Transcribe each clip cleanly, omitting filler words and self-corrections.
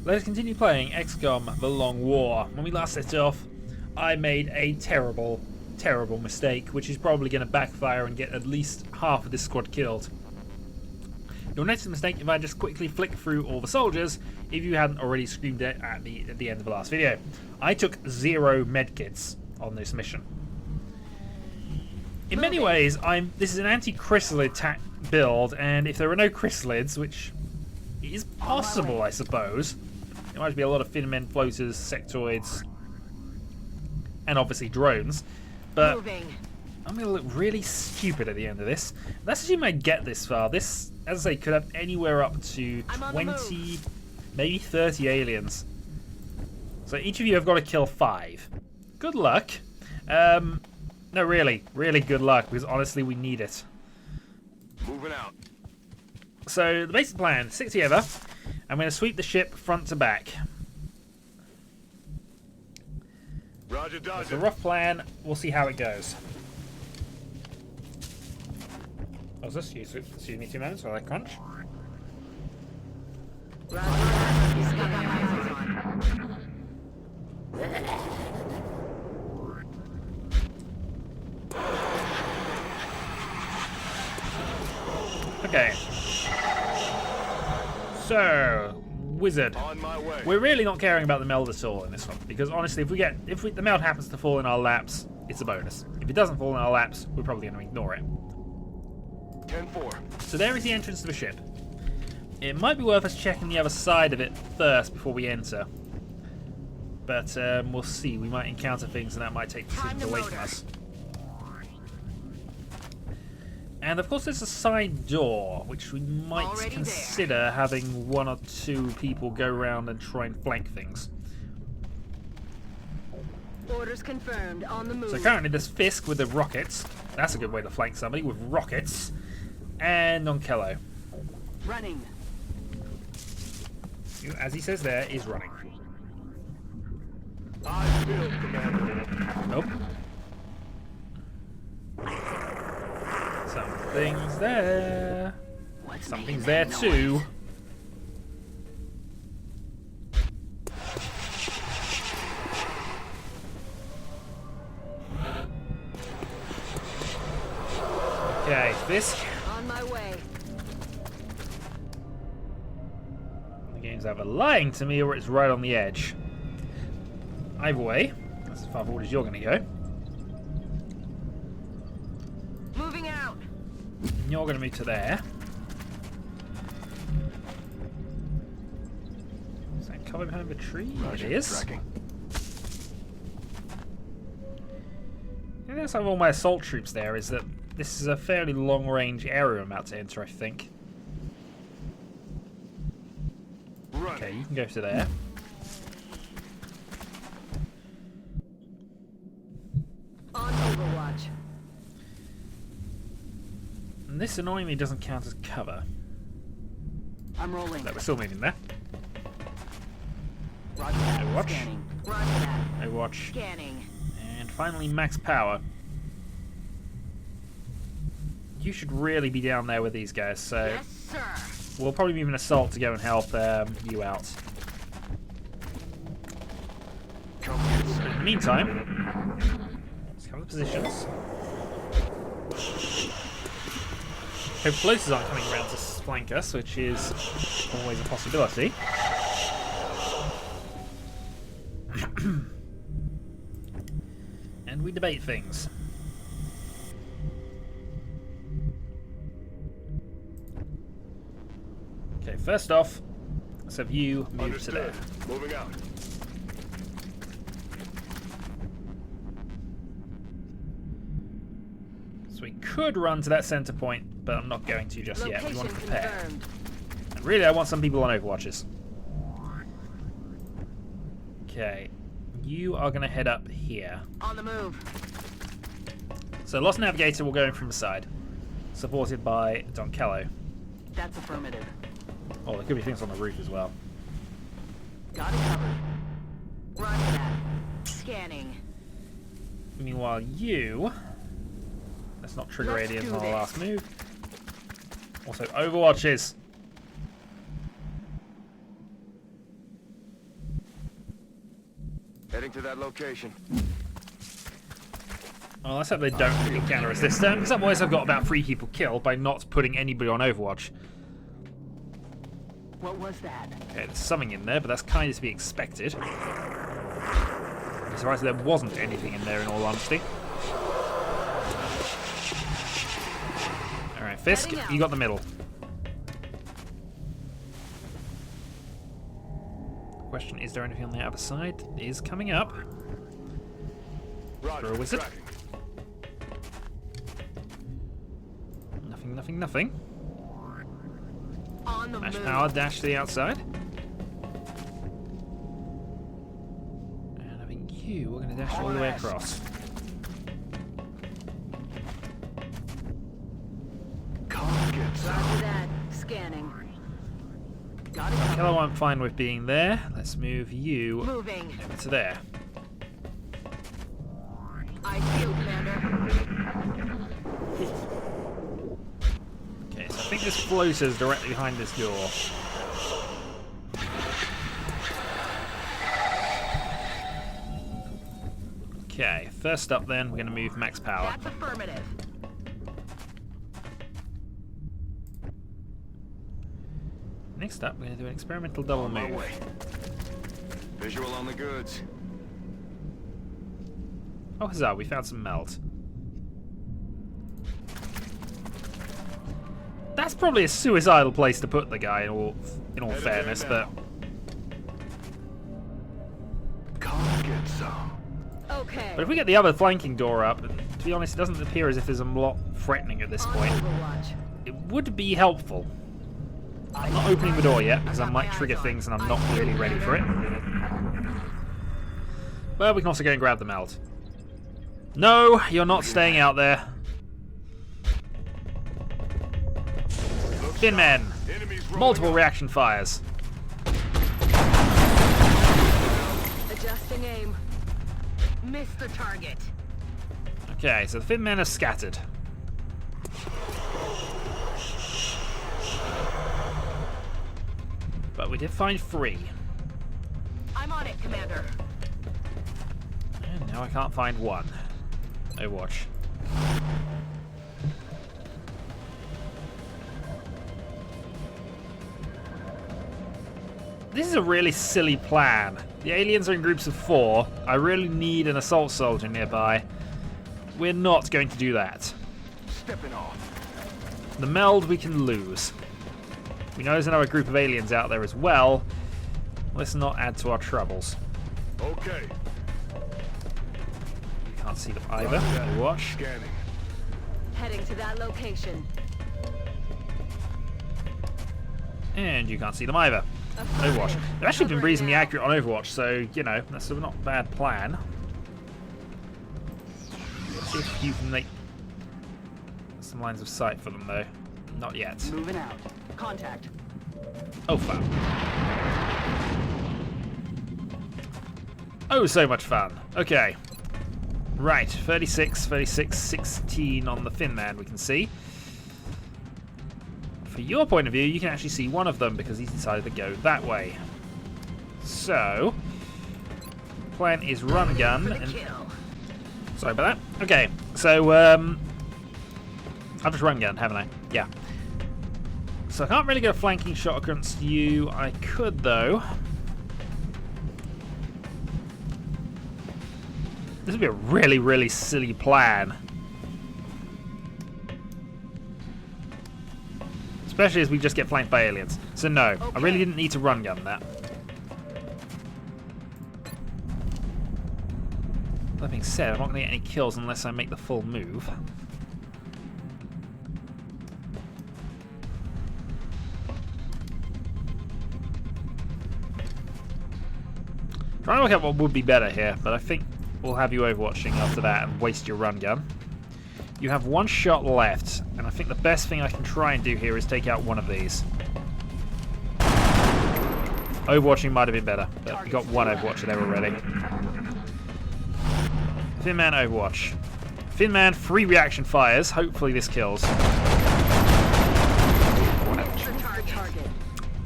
Let us continue playing XCOM The Long War. When we last set off, I made a terrible, terrible mistake, which is probably going to backfire and get at least half of this squad killed. You'll notice the mistake if I just quickly flick through all the soldiers, if you hadn't already screamed it at the end of the last video. I took 0 medkits on this mission. In many ways, this is an anti-chrysalid build, and if there were no chrysalids, which is possible, I suppose, there might be a lot of Finmen floaters, sectoids, and obviously drones, but I'm going to look really stupid at the end of this. Let's assume I get this far. This, as I say, could have anywhere up to 20, maybe 30 aliens. So each of you have got to kill 5. Good luck. No, really good luck, because honestly we need it. Moving out. So the basic plan, stick together. I'm going to sweep the ship front to back. Roger, It's Dodger. a rough plan. We'll see how it goes. Oh, is this? Excuse me 2 minutes while I crunch. Okay. So, wizard. On my way. We're really not caring about the meld at all in this one, because honestly, if the meld happens to fall in our laps, it's a bonus. If it doesn't fall in our laps, we're probably going to ignore it. 10-4. So there is the entrance to the ship. It might be worth us checking the other side of it first before we enter. But we'll see. We might encounter things and that might take the away from us. And of course there's a side door, which we might consider having 1 or 2 people go around and try and flank things. Orders confirmed. On the move. So currently there's Fisk with the rockets. That's a good way to flank somebody, with rockets. And Nonkello, Running. who, as he says there, is running. I feel, Commander. Nope. Something's there. Something's there too. Okay, Fisk. On my way. The game's either lying to me or it's right on the edge. Either way, that's as far forward as you're going to go. Moving out. And you're going to move to there. Is that cover behind the tree? Roger, It is. tracking. The other side of all my assault troops there is that this is a fairly long-range area I'm about to enter, I think. Running. Okay, you can go to there. On Overwatch. And this annoyingly doesn't count as cover. I'm rolling. But we're still moving there. Roger that. Overwatch. Scanning. Roger that. Overwatch. Scanning. And finally, max power. You should really be down there with these guys, so Yes, sir. we'll probably move an assault to go and help you out. Come here, In sir. the meantime, let's cover the positions. Hope floaters aren't coming around to flank us, which is always a possibility. And we debate things. Okay, first off, let's have you move to there. Understood. Moving out. So we could run to that center point, but I'm not going to just yet. We want to Location prepare. confirmed. And really, I want some people on Overwatches. Okay, you are going to head up here. On the move. So Lost Navigator will go in from the side, supported by Donkello. That's affirmative. Oh, there could be things on the roof as well. Got it covered. Roger that. Scanning. Meanwhile, you... Let's not trigger Let's aliens do on our this. last move. Also, Overwatches. Heading to that location. Well, let's hope they don't encounter us this turn, because otherwise I've got about 3 people killed by not putting anybody on Overwatch. What was that? Okay, there's something in there, but that's kind of to be expected. I'm surprised there wasn't anything in there, in all honesty. Alright, Fisk, you got the middle. Question, is there anything on the other side? It is coming up. Roger, Throw a wizard. tracking. Nothing, nothing, nothing. On the Dash move. power, dash to the outside. And I think you are going to dash all the way across. Come get some. Roger that. Scanning. Got it Hello, covered. I'm fine with being there. Let's move you Moving. over to there. I feel, Commander. Okay, so I think this floater's directly behind this door. Okay, first up then, we're going to move max power. That's affirmative. Next up, we're going to do an experimental double On my move. way. Visual on the goods. Oh, huzzah, we found some melt. That's probably a suicidal place to put the guy, in all Headed fairness, there but... now. Come get some. Okay. But if we get the other flanking door up, to be honest, it doesn't appear as if there's a lot threatening at this On point. Overwatch. It would be helpful. I'm not opening the door yet, because I might trigger things and I'm not really ready for it. Well, we can also go and grab the melt. No, you're not staying out there. Bin men. Enemies rolling Multiple up. reaction fires. Adjusting aim. Missed the target. Okay, so the Fin men are scattered. But we did find 3. I'm on it, Commander. And now I can't find 1. Overwatch. This is a really silly plan. The aliens are in groups of 4. I really need an assault soldier nearby. We're not going to do that. Stepping off. The meld we can lose. We know there's another group of aliens out there as well. Let's not add to our troubles. Okay. We can't see them either. Roger that. Overwatch. Scanning. Heading to that location. And you can't see them either. Overwatch. They've actually been reasonably accurate on Overwatch, so, you know, that's a not bad plan. See if you can make some lines of sight for them, though. Not yet. Moving out. Contact. Oh, fun. Oh, so much fun. Okay. Right, 36, 36, 16 on the Fin man, we can see. For your point of view, you can actually see one of them because he's decided to go that way. So, plan is run gun. For the And, kill. sorry about that. Okay, so I've just run gun, haven't I? Yeah. So I can't really get a flanking shot against you. I could, though. This would be a really, really silly plan. Especially as we just get flanked by aliens. So no, I really didn't need to run gun that. That being said, I'm not going to get any kills unless I make the full move. Trying to work out what would be better here, but I think we'll have you overwatching after that and waste your run gun. You have 1 shot left, and I think the best thing I can try and do here is take out one of these. Overwatching might have been better, but we got 1 overwatcher there already. Fin man overwatch. Fin man 3 reaction fires. Hopefully this kills. Missed the target.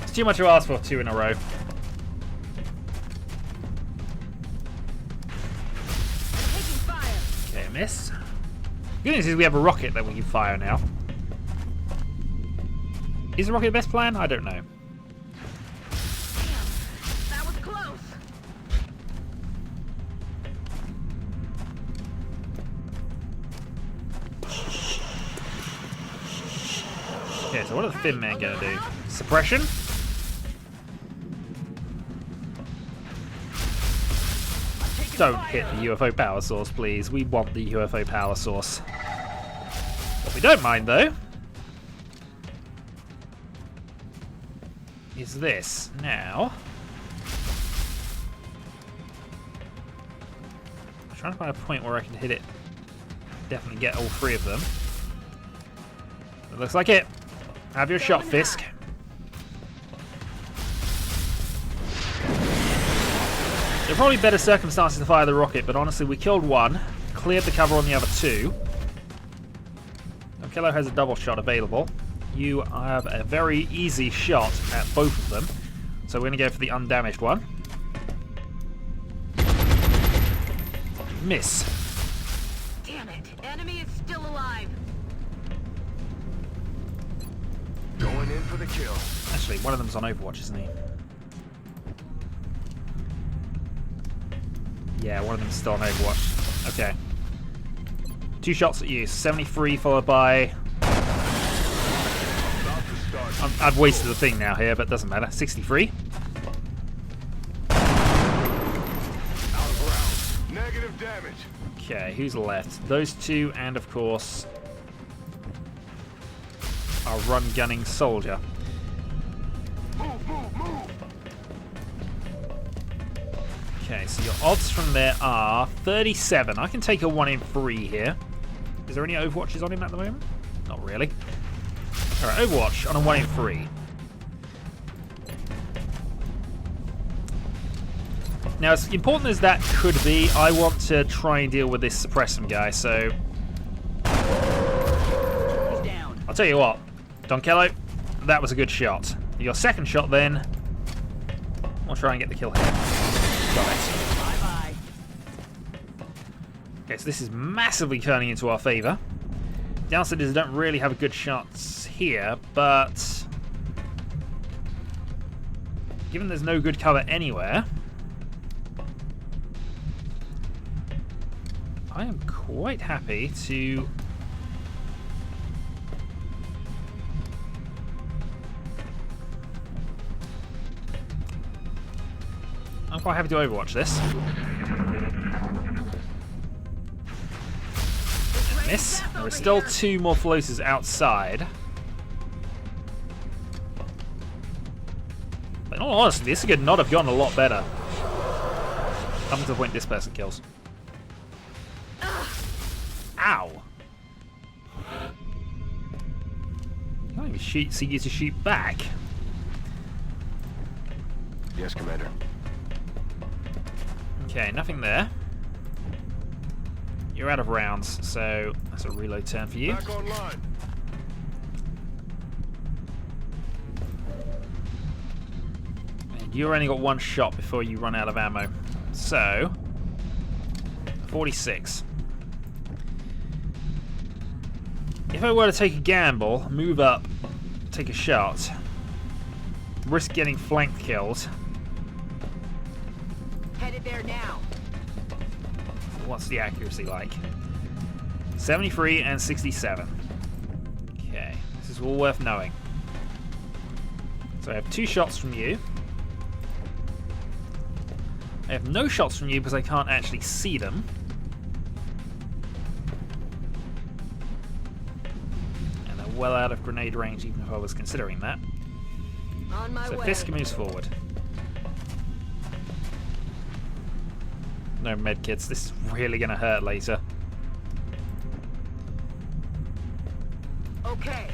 It's too much to ask for 2 in a row. Miss. Good news is we have a rocket that we can fire now. Is the rocket the best plan? I don't know. Damn, that was close. Okay, so what are the Fin Men gonna do? Suppression? Don't hit the UFO power source, please. We want the UFO power source. What we don't mind, though, is this. Now, I'm trying to find a point where I can hit it. Definitely get all three of them. It looks like it. Have your shot, Fisk. There are probably better circumstances to fire the rocket, but honestly, we killed one, cleared the cover on the other two. Kello has a double shot available. You have a very easy shot at both of them, so we're going to go for the undamaged one. Miss. Damn it. Enemy is still alive. Going in for the kill. Actually, one of them's on Overwatch, isn't he? Yeah, one of them's still on Overwatch. Okay. 2 shots at you. 73 followed by... I've wasted the thing now here, but doesn't matter. 63. Out of round. Negative damage. Okay, who's left? Those two, and of course, our run-gunning soldier. Move, move, move. Okay, so your odds from there are 37. I can take a 1 in 3 here. Is there any Overwatches on him at the moment? Not really. Alright, Overwatch on a 1 in 3. Now, as important as that could be, I want to try and deal with this suppressum guy, so... He's down. I'll tell you what, Donkello, that was a good shot. Your second shot, then, I'll try and get the kill here. Got it. Bye-bye. Okay, so this is massively turning into our favour. Downstairs don't really have good shots here, but given there's no good cover anywhere, I am quite happy to... I'm quite happy to Overwatch this. Miss. There are still 2 more floaters outside. But in all honesty, this could not have gone a lot better. Up to the point this person kills. Ow! You can't even see you to shoot back. Yes, Commander. Okay, nothing there. You're out of rounds, so that's a reload turn for you. Back online. And you only got 1 shot before you run out of ammo. So, 46. If I were to take a gamble, move up, take a shot, risk getting flank killed. Headed there now. What's the accuracy like? 73 and 67. Okay, this is all worth knowing. So I have 2 shots from you. I have no shots from you because I can't actually see them. And they're well out of grenade range even if I was considering that. On my So way. Fisk moves forward. No medkits, this is really going to hurt later. Okay.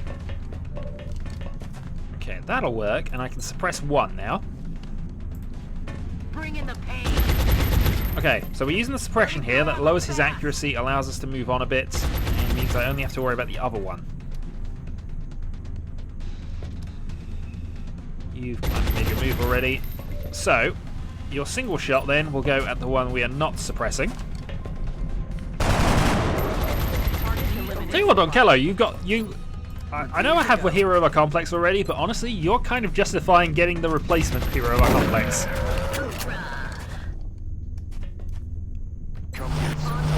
Okay, that'll work, and I can suppress 1 now. Bring in the pain. Okay, so we're using the suppression here. That lowers his accuracy, allows us to move on a bit, and means I only have to worry about the other one. You've kind of made your move already. So, your single shot then will go at the one we are not suppressing. Tell you what, Donkello, I know I have a hero of our complex already, but honestly, you're kind of justifying getting the replacement hero of our complex.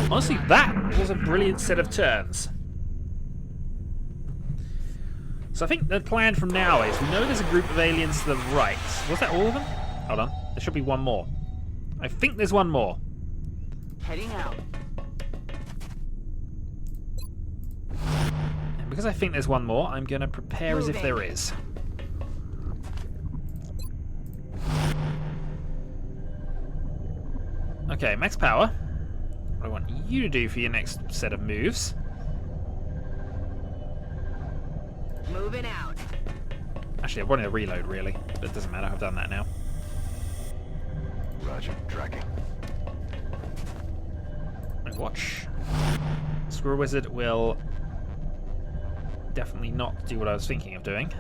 Honestly, that was a brilliant set of turns. So I think the plan from now is, we know there's a group of aliens to the right. Was that all of them? Hold on, there should be one more. I think there's one more. Heading out. And because I think there's one more, I'm going to prepare as if there is. Okay, max power. What I want you to do for your next set of moves. Moving out. Actually, I wanted to reload, really. But it doesn't matter, I've done that now. Roger, tracking. Watch. Squirrel Wizard will definitely not do what I was thinking of doing.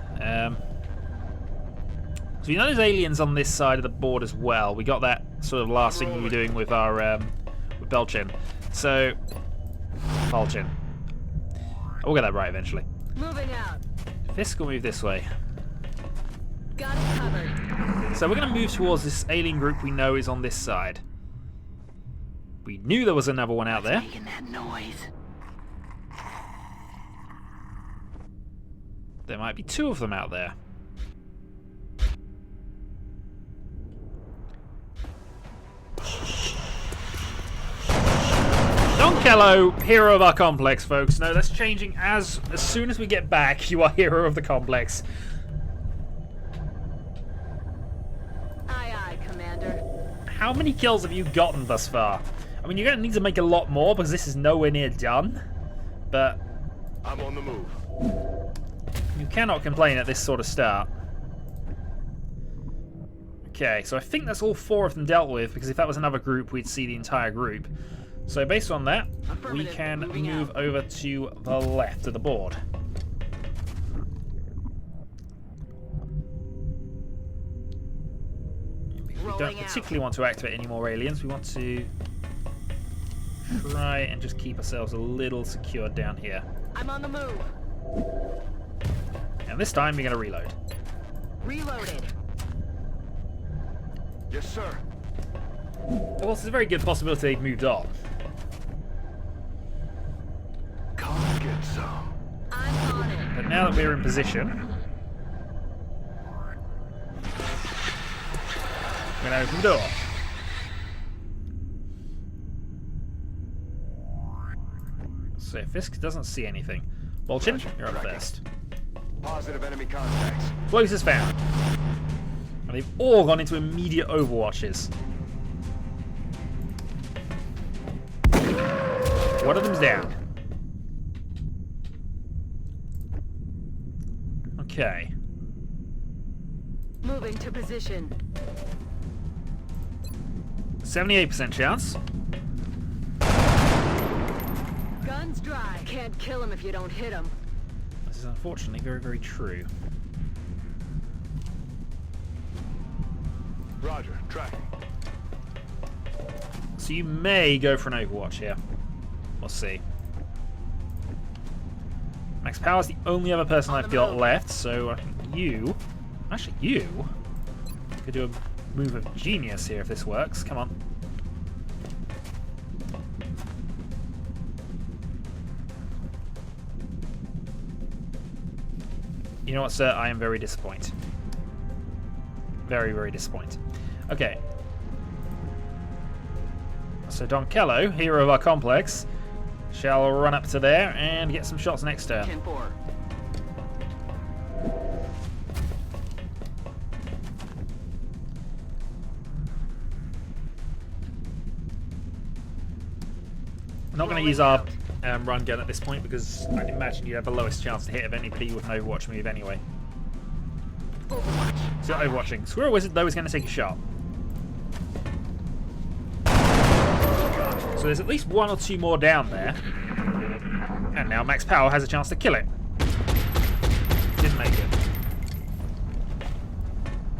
So you know there's aliens on this side of the board as well. We got that sort of last thing we were doing with our with Belchin. So Belchin. We'll get that right eventually. Moving out. Fisk will move this way. Got it covered. So we're going to move towards this alien group we know is on this side. We knew there was another one out there. Making that noise. There might be two of them out there. Donkello, hero of our complex, folks. No, that's changing as soon as we get back. You are hero of the complex. Aye, aye, Commander. How many kills have you gotten thus far? I mean, you're going to need to make a lot more because this is nowhere near done. But I'm on the move. you cannot complain at this sort of start. Okay, so I think that's all four of them dealt with, because if that was another group, we'd see the entire group. So based on that, we can move over to the left of the board. We don't particularly want to activate any more aliens. We want to try and just keep ourselves a little secure down here. I'm on the move. And this time, we're going to reload. Reloaded. Yes, sir. Well, there's a very good possibility they've moved on. Come get some. I'm on it. But now that we're in position, we're going to open the door. So Fisk doesn't see anything. Bolchin, you're up first. Positive enemy contacts. Closest found. And they've all gone into immediate overwatches. One of them's down. Okay. Moving to position. 78% chance. Guns dry. Can't kill him if you don't hit him. This is unfortunately very, very true. Roger, tracking. So you may go for an overwatch here. We'll see. Max Power's the only other person I've got left, so I think you... Actually, you could do a move of genius here if this works. Come on. You know what, sir? I am very disappointed. Very, very disappointed. Okay. So Donkello, hero of our complex, shall run up to there and get some shots next turn. 10-4. I'm not going to use our run gun at this point because I'd imagine you have the lowest chance to hit of anybody with an Overwatch move anyway. Overwatch. So Overwatching. Squirrel Wizard, though, is going to take a shot. So there's at least one or two more down there. And now Max Power has a chance to kill it. Didn't make it.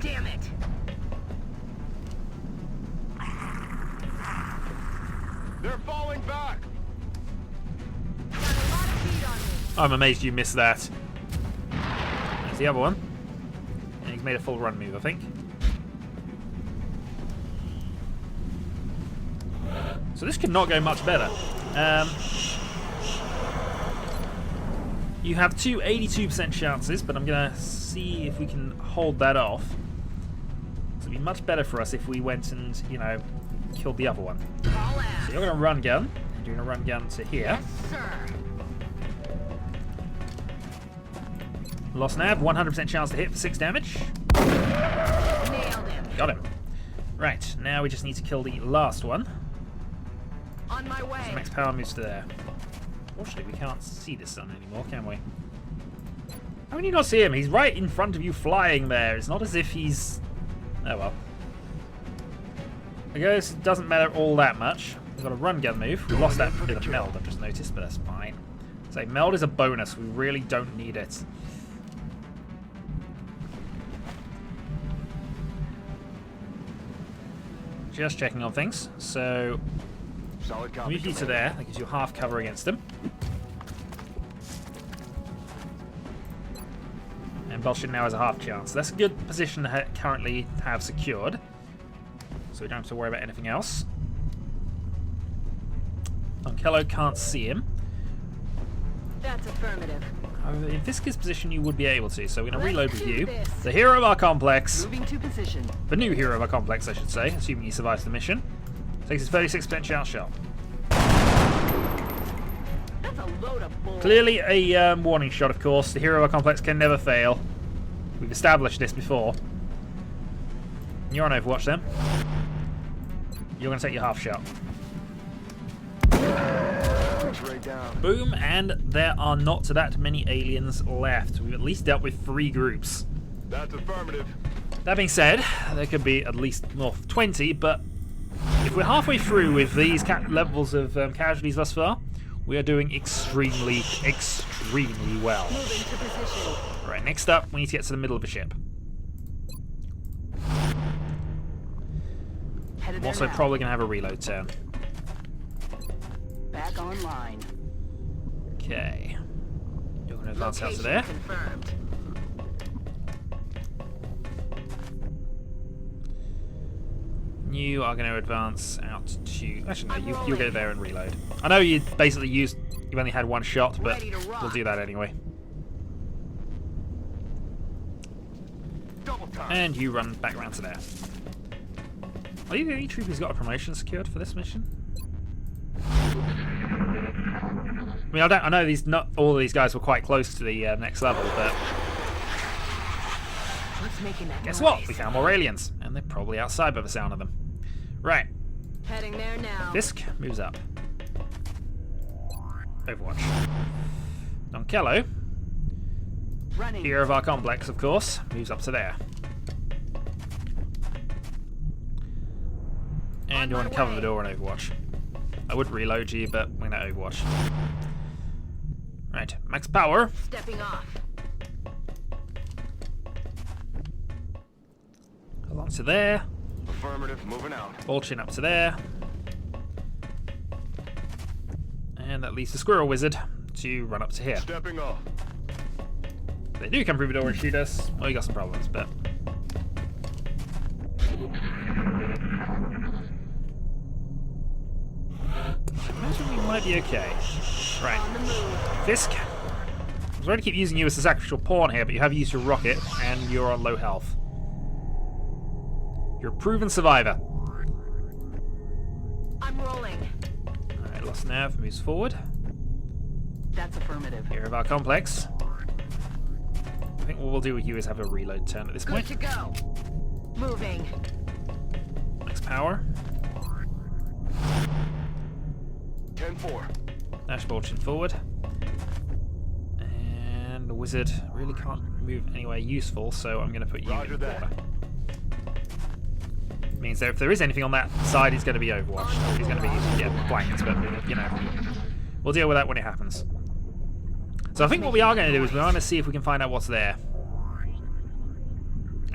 Damn it. They're falling back. Got a lot of heat I'm amazed you missed that. There's the other one. And he's made a full run move, I think. So this could not go much better. You have two 82% chances, but I'm going to see if we can hold that off. It'd be much better for us if we went and, you know, killed the other one. So you're going to run gun. And you're going to run gun to here. Yes, sir. Lost nav, 100% chance to hit for 6 damage. Nailed him. Got him. Right, now we just need to kill the last one. On my way. So max power moves to there. Fortunately, we can't see the sun anymore, can we? How can you not see him? He's right in front of you flying there. It's not as if he's... Oh well. I guess it doesn't matter all that much. We've got a run gun move. We lost that bit of meld, I've just noticed, but that's fine. So meld is a bonus. We really don't need it. Just checking on things. So Solid copy. move you to there. That gives you half cover against him. And Bolshin now has a half chance. That's a good position to currently have secured. So we don't have to worry about anything else. Onkello can't see him. That's affirmative. However, in Visca's position you would be able to, so we're going to reload Let's with do you. this. The hero of our complex. Moving to position. The new hero of our complex, I should say, assuming he survives the mission. Takes his 36% chance shot. That's a load of bull. Clearly a warning shot, of course. The hero of our complex can never fail. We've established this before. You're on Overwatch then. You're going to take your half shot. Right down. Boom, and there are not that many aliens left. We've at least dealt with 3 groups. That's affirmative. That being said, there could be at least 20, but if we're halfway through with these levels of casualties thus far, we are doing extremely, extremely well. Moving to position. Right, next up, we need to get to the middle of the ship. Headed I'm there also now. probably going to have a reload turn. Back online. Okay. You're going to advance out to Location there. confirmed. You are going to advance out to... Actually, no, you'll go there and reload. I know you basically you've only had 1 shot, but Ready to rock. we'll do that anyway. Double time. And you run back around to there. Are you the only troop who's got a promotion secured for this mission? I mean, I know not all of these guys were quite close to the next level, but What's making that guess noise? what? We found more aliens, and they're probably outside by the sound of them. Right, Heading there now. Fisk moves up. Overwatch. Donkello, Running. hero of our complex, of course, moves up to there. And you want to cover the door on Overwatch. I would reload you, but we're going to Overwatch. Right, max power. Stepping off. Along to there. Affirmative. Moving out. Bolchin up to there. And that leaves the Squirrel Wizard to run up to here. Stepping off. If they do come through the door and shoot us, well, you got some problems, but... I imagine we might be okay. Right. On the move. Fisk. I was going to keep using you as a sacrificial pawn here, but you have used your rocket, and you're on low health. You're a proven survivor. I'm rolling. Alright, lost nav, moves forward. That's affirmative. Hero of our complex. I think what we'll do with you is have a reload turn at this Good point. to go. Moving. Max power. 10-4. Dash Bolchin forward. And the wizard really can't move anywhere useful, so I'm going to put you Roger in the that. corner. Means that if there is anything on that side, he's going to be Overwatch. He's going to be blanked, but you know, we'll deal with that when it happens. So I think what we are going to do is we're going to see if we can find out what's there.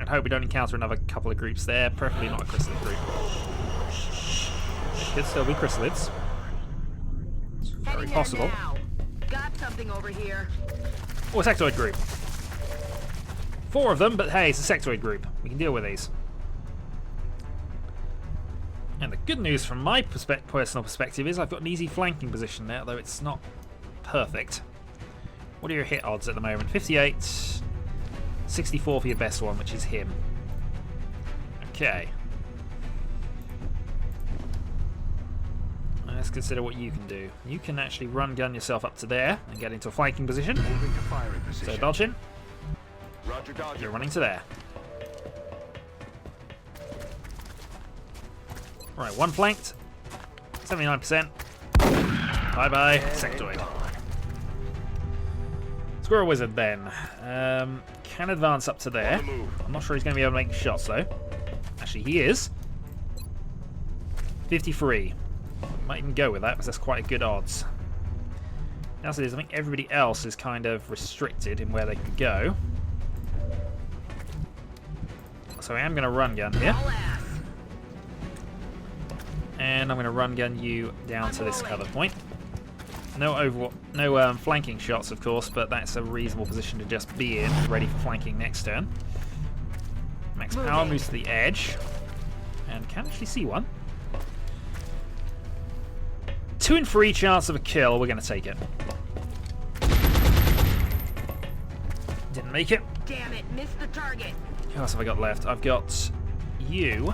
And hope we don't encounter another couple of groups there, preferably not a chrysalid group. It could still be chrysalids. Very Heading there possible. now. Got something over here. Oh, a sectoid group. 4 of them, but hey, it's a sectoid group. We can deal with these. And the good news from my personal perspective is I've got an easy flanking position there, though it's not perfect. What are your hit odds at the moment? 58, 64 for your best one, which is him. Okay. Let's consider what you can do. You can actually run gun yourself up to there and get into a flanking position. Moving to firing position. So dodge in. Roger, dodge. You're running to there. Right, one flanked. 79%. Bye-bye, sectoid. Squirrel Wizard then. Can advance up to there. On the move. I'm not sure he's going to be able to make shots though. Actually, he is. 53. Might even go with that because that's quite a good odds. Now, so I think everybody else is kind of restricted in where they can go. So I am going to run gun here. All ass. And I'm going to run gun you down to this cover point. No flanking shots, of course, but that's a reasonable position to just be in, ready for flanking next turn. Max power moves to the edge, and can actually see one. 2 in 3 chance of a kill. We're going to take it. Didn't make it. Damn it, missed the target. Who else have I got left? I've got you,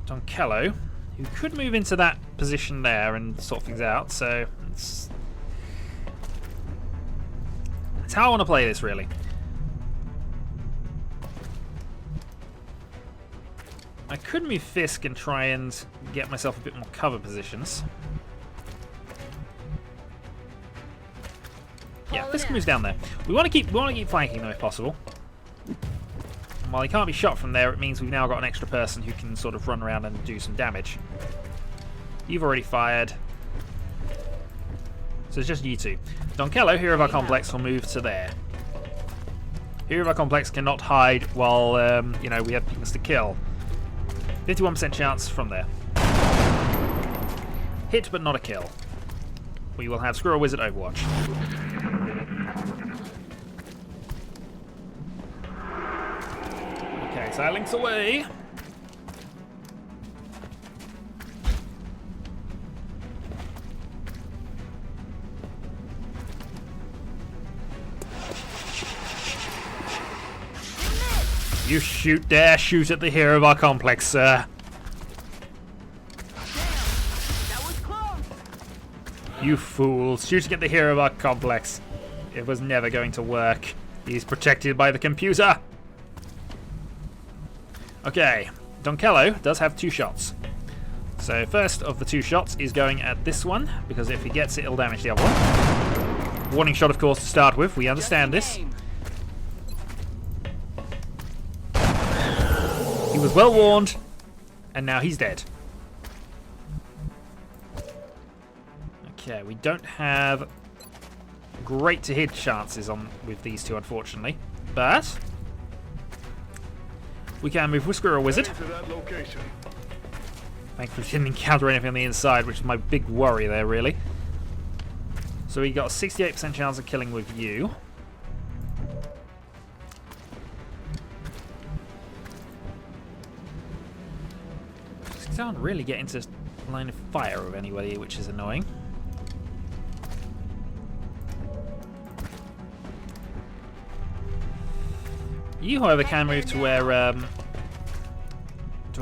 Donkello, who could move into that position there and sort things out, so it's how I want to play this, really. I could move Fisk and try and get myself a bit more cover positions. Yeah, Fisk moves down there. We want to keep flanking them if possible. And while he can't be shot from there, it means we've now got an extra person who can sort of run around and do some damage. You've already fired. So it's just you two. Donkello, hero of our complex, will move to there. Hero of our complex cannot hide while you know, we have things to kill. 51% chance from there. Hit but not a kill. We will have Squirrel Wizard Overwatch. Okay, Silence away. You dare shoot at the hero of our complex, sir. That was close. You fools, shooting at the hero of our complex. It was never going to work. He's protected by the computer. Okay, Donkello does have 2 shots. So first of the 2 shots is going at this one, because if he gets it, it'll damage the other one. Warning shot, of course, to start with. We understand this. He was well warned, and now he's dead. Okay, we don't have great to hit chances on with these two, unfortunately, but we can move with Squirrel Wizard. To that location. Thankfully, didn't encounter anything on the inside, which is my big worry there, really. So we got a 68% chance of killing with you. Can't really get into line of fire with anybody, which is annoying. You, however, can move to where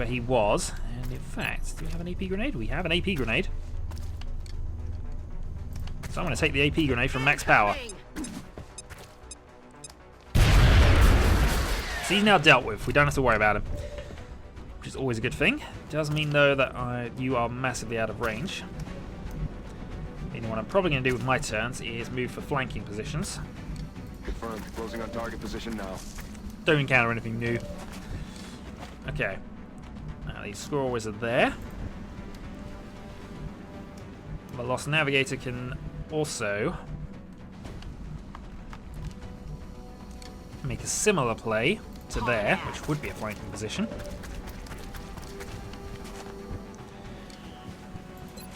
he was. And in fact, do we have an AP grenade? We have an AP grenade. So I'm going to take the AP grenade from max power. So he's now dealt with. We don't have to worry about him, which is always a good thing. Does mean, though, that you are massively out of range. Meaning what I'm probably going to do with my turns is move for flanking positions. Confirmed. Closing on target position now. Don't encounter anything new. Okay. Now the Squirrel Wizard there. The Lost Navigator can also make a similar play to there, which would be a flanking position.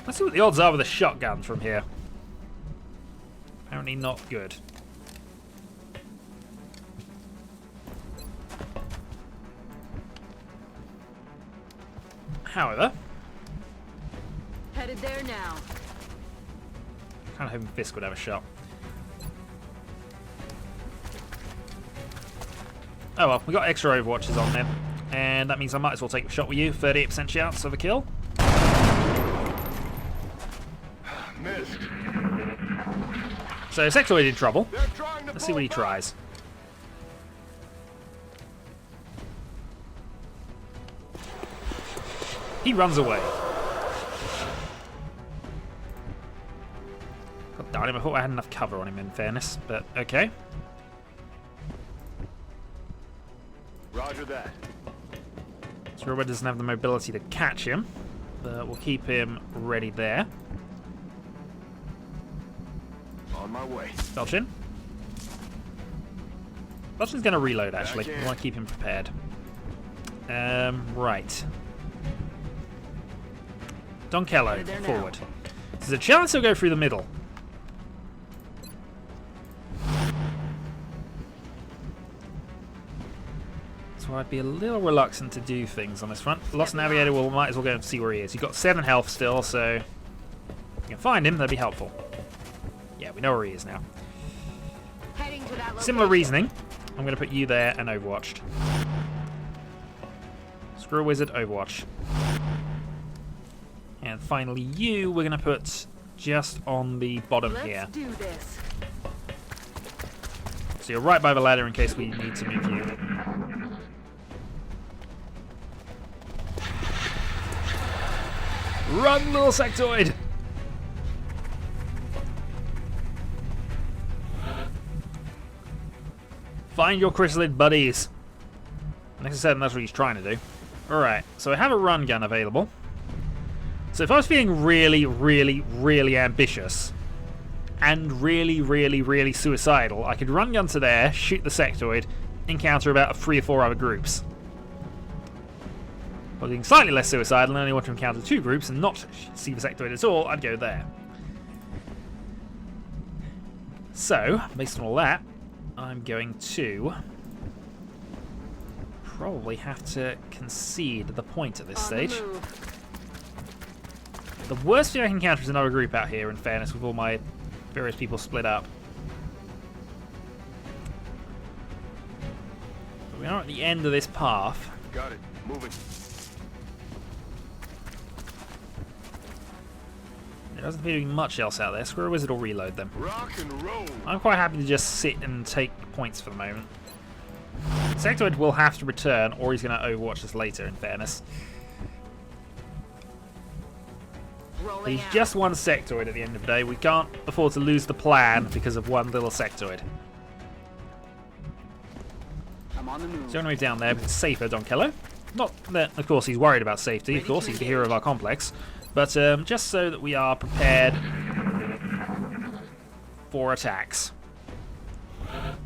Let's see what the odds are with a shotgun from here. Apparently not good. However, Headed there now. kind of hoping Fisk would have a shot. Oh well, we got extra Overwatches on then, and that means I might as well take a shot with you. 38% chance of a kill. Missed. So Sectoid in trouble. They're trying to Let's see what he pull back. tries. He runs away. God damn him, I thought I had enough cover on him in fairness, but okay. Roger that. So Robert doesn't have the mobility to catch him, but we'll keep him ready there. On my way. Belchin. Belchin's going to reload, actually. Back in. We want to keep him prepared. Right. Donkello, Headed there now. forward. There's a chance he'll go through the middle. So I'd be a little reluctant to do things on this front. Lost Navigator, well, might as well go and see where he is. He's got 7 health still, so if you can find him, that'd be helpful. Yeah, we know where he is now. Heading to that Similar location. reasoning. I'm going to put you there and Overwatched. Screw Wizard, Overwatch. And finally you, we're going to put just on the bottom Let's here. do this. So you're right by the ladder in case we need to move you. Run, little sectoid! Find your chrysalid buddies. Like I said, that's what he's trying to do. Alright, so I have a run gun available. So if I was feeling really, really, really ambitious and really, really, really suicidal, I could run gun to there, shoot the sectoid, encounter about 3 or 4 other groups. If I was being slightly less suicidal and only want to encounter 2 groups and not see the sectoid at all, I'd go there. So, based on all that, I'm going to probably have to concede the point at this On stage. the move. The worst thing I can encounter is another group out here, in fairness, with all my various people split up. But we are at the end of this path. Got it. Moving. There doesn't appear to be much else out there. Squirrel Wizard will reload them. Rock and roll. I'm quite happy to just sit and take points for the moment. Sectoid will have to return, or he's going to Overwatch us later, in fairness. Rolling He's out. just one sectoid at the end of the day. We can't afford to lose the plan because of one little sectoid. I'm on the move. So I'm going to move down there because it's safer, Donkello. Not that, of course, he's worried about safety. Of course, he's the hero of our complex. But just so that we are prepared for attacks.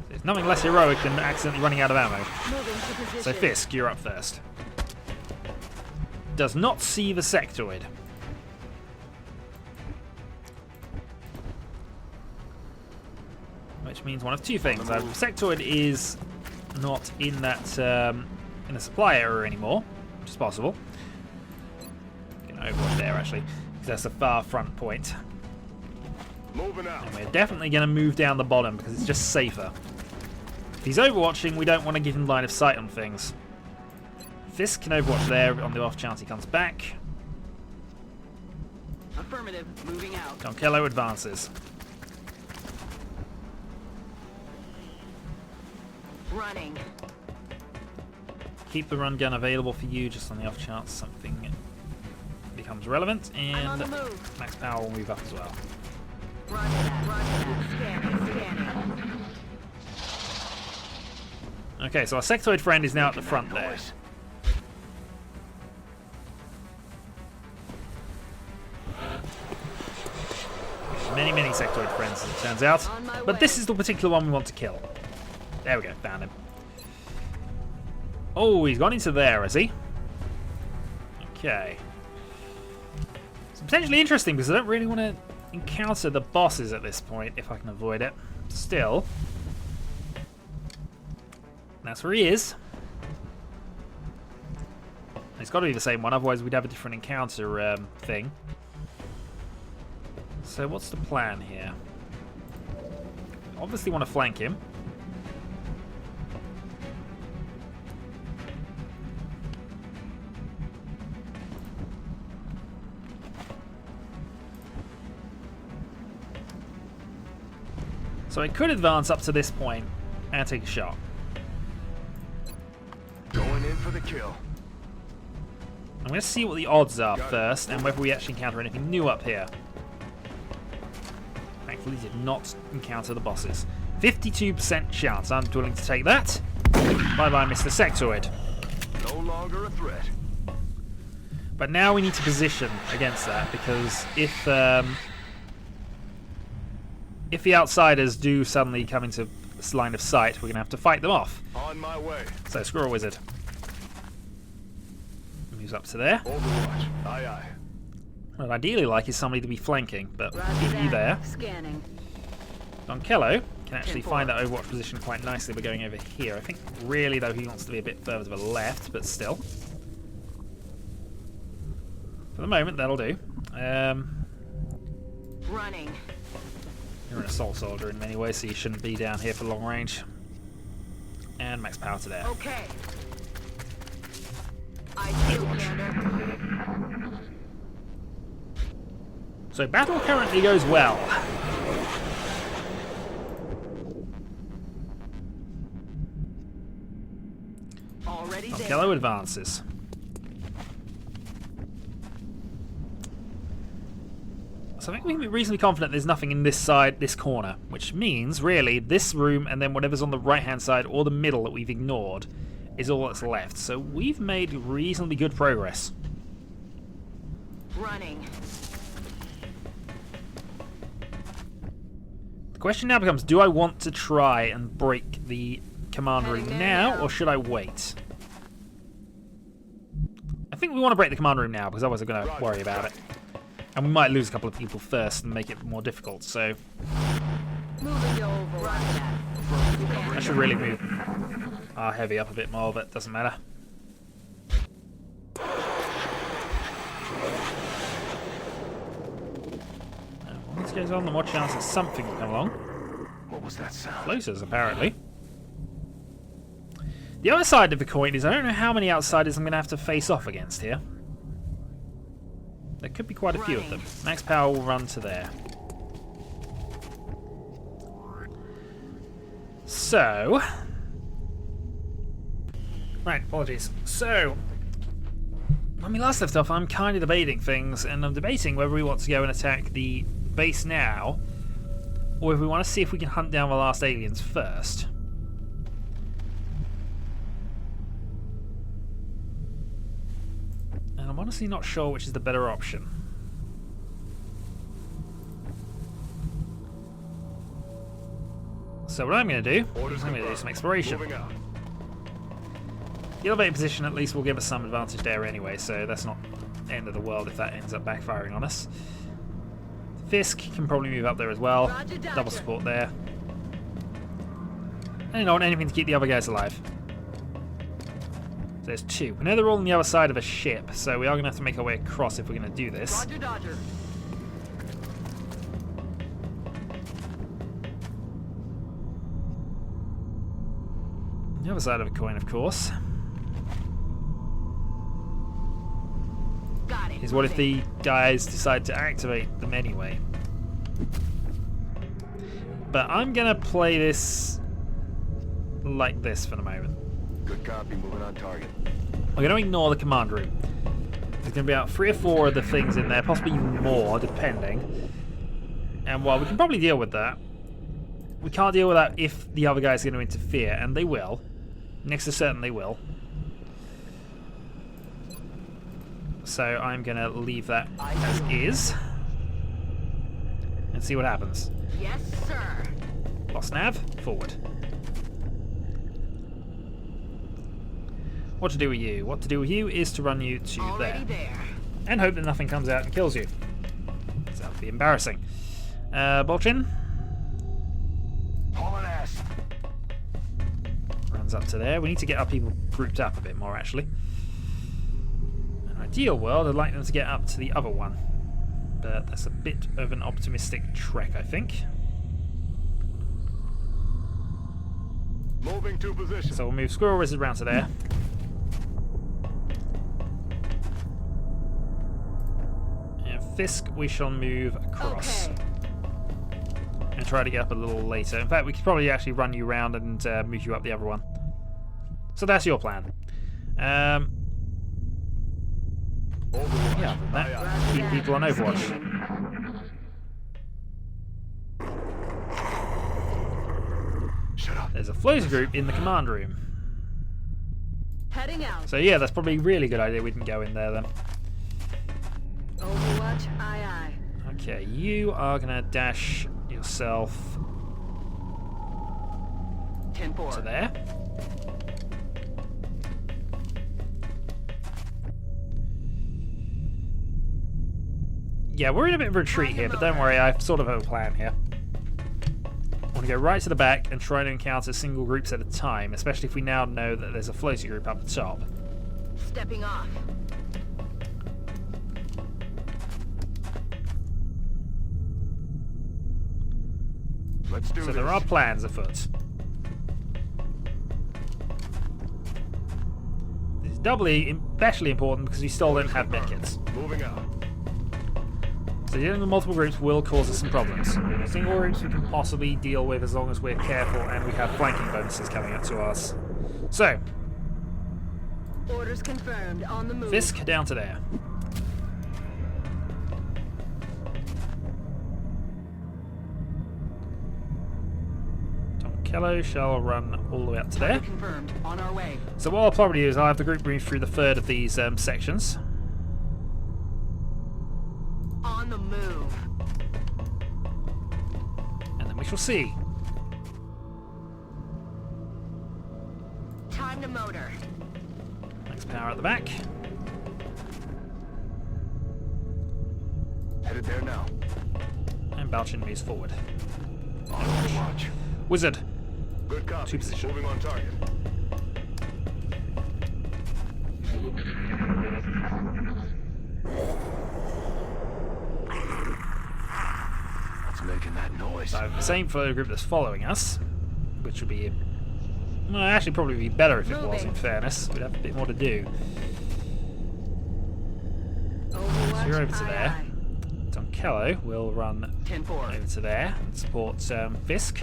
There's nothing less heroic than accidentally running out of ammo. Moving to position. So Fisk, you're up first. Does not see the sectoid. Which means one of 2 things. Either the sectoid is not in that in the supply area anymore, which is possible. You can Overwatch there actually, because that's a far front point. Moving out. And we're definitely going to move down the bottom because it's just safer. If he's Overwatching, we don't want to give him line of sight on things. Fisk can Overwatch there on the off chance he comes back. Affirmative. Moving out. Donkello advances. Running. Keep the run gun available for you just on the off chance something becomes relevant. I'm on the And move. Max Power will move up as well. Roger that. Roger that. Scanning. Scanning. Okay, so our sectoid friend is now at the front there. Noise. Many, many sectoid friends, as it turns out. On my But this way. is the particular one we want to kill. There we go, found him. Oh, he's gone into there, has he? Okay. It's potentially interesting because I don't really want to encounter the bosses at this point if I can avoid it. Still, that's where he is. It's got to be the same one, otherwise we'd have a different encounter thing. So what's the plan here? Obviously want to flank him. So I could advance up to this point and take a shot. Going in for the kill. I'm going to see what the odds are first and whether we actually encounter anything new up here. Thankfully did not encounter the bosses. 52% chance. I'm willing to take that. Bye-bye, Mr. Sectoid. No longer a threat. But now we need to position against that, because if the outsiders do suddenly come into this line of sight, we're going to have to fight them off. On my way. So, Squirrel Wizard moves up to there. Overwatch. Aye, aye. What I'd ideally like is somebody to be flanking, but Roger you that. there. Scanning. Donkello can actually find that Overwatch position quite nicely by going over here. I think really, though, he wants to be a bit further to the left, but still. For the moment, that'll do. Running. You're an assault soldier in many ways, so you shouldn't be down here for long range. And max power to there. Okay. I see you, Commander. So battle currently goes well. Already there. Donkello advances. So I think we can be reasonably confident there's nothing in this side, this corner, which means, really, this room and then whatever's on the right-hand side or the middle that we've ignored is all that's left. So we've made reasonably good progress. Running. The question now becomes, do I want to try and break the command room Heading there now, now. or should I wait? I think we want to break the command room now, because otherwise I'm going to worry about it. And we might lose a couple of people first and make it more difficult, so Moving to override that. I should really move our heavy up a bit more, but it doesn't matter. And when this goes on, the more chance that something will come along. What was that sound? Floaters, apparently. The other side of the coin is I don't know how many outsiders I'm going to have to face off against here. There could be quite a few of them. Max power will run to there. So... Right, apologies. So, when we last left off, I'm kind of debating things, and I'm debating whether we want to go and attack the base now, or if we want to see if we can hunt down the last aliens first. And I'm honestly not sure which is the better option. So what I'm going to do is I'm going to do some exploration. Moving out. The elevated position at least will give us some advantage there anyway, so that's not the end of the world if that ends up backfiring on us. Fisk can probably move up there as well. Roger, Dodger. Double support there. And you know, anything to keep the other guys alive. So there's two. We know they're all on the other side of a ship, so we are going to have to make our way across if we're going to do this. Roger, Dodger. The other side of a coin, of course, Got it. is what if the guys decide to activate them anyway. But I'm going to play this like this for the moment. Good copy. Moving on target. We're going to ignore the command room. There's going to be about 3 or 4 of the things in there, possibly even more, depending. And while we can probably deal with that, we can't deal with that if the other guys are going to interfere, and they will. Next to certain they will. So I'm going to leave that as is. And see what happens. Yes, sir. Lost nav, forward. What to do with you? What to do with you is to run you to Already there. there. And hope that nothing comes out and kills you. Could be embarrassing. Bolchin Hauling ass. runs up to there. We need to get our people grouped up a bit more, actually. In an ideal world, I'd like them to get up to the other one. But that's a bit of an optimistic trek, I think. Moving to position. So we'll move Squirrel Wizard round to there. And Fisk, we shall move across. Okay. And try to get up a little later. In fact, we could probably actually run you round and move you up the other one. So that's your plan. Overwatch. Yeah, other than Aye, that, aye. keep people on Overwatch. Shut up. There's a floater group in the command room. Heading out. So yeah, that's probably a really good idea we didn't go in there then. Overwatch, aye aye. Okay, you are going to dash yourself 10-4. to there. Yeah, we're in a bit of a retreat here, but don't worry, I sort of have a plan here. I want to go right to the back and try to encounter single groups at a time, especially if we now know that there's a floater group up the top. Stepping off. Let's do So this. there are plans afoot. This is especially important because we still don't have medkits. Moving out. So dealing with multiple groups will cause us some problems. Single groups we can possibly deal with as long as we're careful and we have flanking bonuses coming up to us. So, Orders confirmed. On the move. Fisk down to there. Kello shall run all the way up to there. Target confirmed. On our way. So what I'll probably do is I'll have the group move through the third of these sections. On the move. And then we shall see. Time to motor. Max power at the back. Headed there now. And Balchin moves forward. On Overwatch. Wizard. Good copy. To position. Moving on target. What's making that noise? So the same flow group that's following us, which would be, well, actually probably be better if it was. In fairness, we'd have a bit more to do. Overwatch, So you're over to aye, there. aye. Donkello will run 10-4. over to there and support Fisk.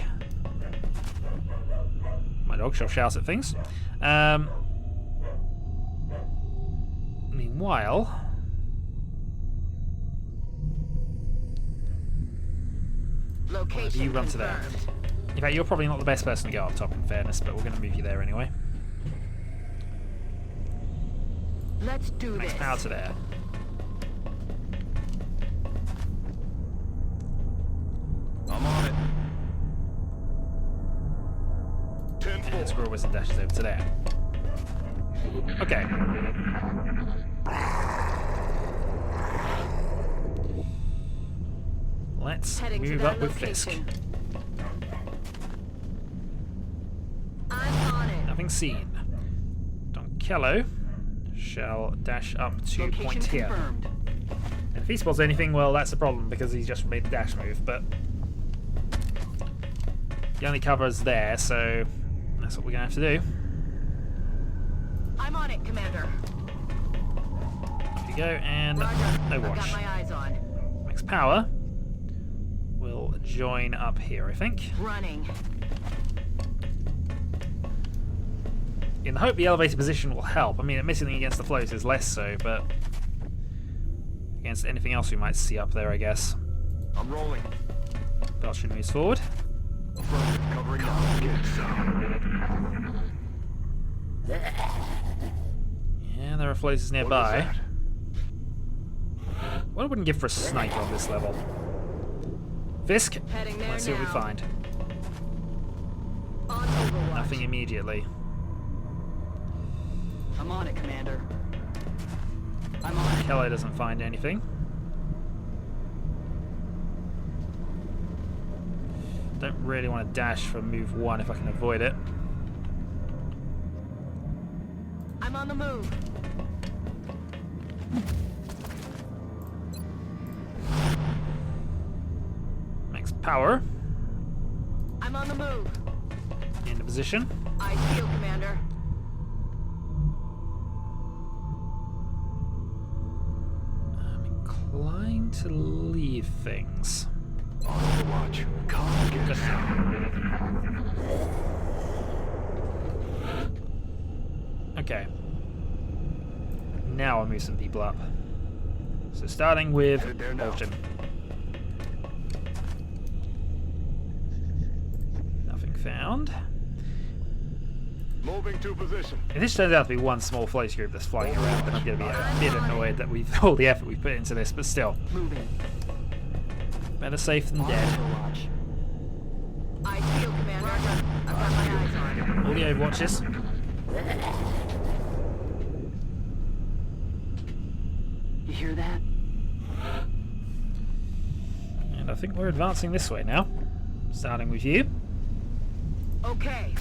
My dog shall shout at things. Meanwhile, Location you run to there. confirmed. In fact, you're probably not the best person to go up top, in fairness, but we're going to move you there anyway. Let's do Max this. power to there. I'm on it. 10-4. And Squirrel Wizard dashes over to there. Okay. Let's Heading to move that up with Fisk. location. I'm on it. Nothing seen. Donkello shall dash up to Location point here. confirmed. And if he spots anything, well, that's a problem because he's just made a dash move, but he only covers there, so that's what we're going to have to do. I'm on it, Commander. Off you go, and Roger. I've got Overwatch. my eyes on. Max power will join up here, I think. Running. In the hope the elevated position will help. I mean, admittedly against the floaters less so, but against anything else we might see up there, I guess. I'm rolling. Belchin moves forward. Affirmative. Covering now. Get some. Yeah, there are floaters What was nearby. that? What I wouldn't give for a sniper on this level. Fisk, Heading there let's see what we now. find. On Overwatch. Nothing immediately. I'm on it, Commander. I'm on it. Kelly doesn't find anything. Don't really want to dash for move 1 if I can avoid it. I'm on the move. Max power. I'm on the move. Into position. I feel, Commander. I'm inclined to leave things. On Overwatch. Come get some. Okay. Now I'll move some people up. So starting with Headed there now. Vulcan. Nothing found. Moving to position. If this turns out to be one small floaty group that's flying around, then I'm going to be a bit annoyed that we've all the effort we put into this, but still. Moving. Better safe than dead. Overwatch. I feel, Commander. I've got my eyes on. All the Overwatches. You hear that? And I think we're advancing this way now. Starting with you. Okay.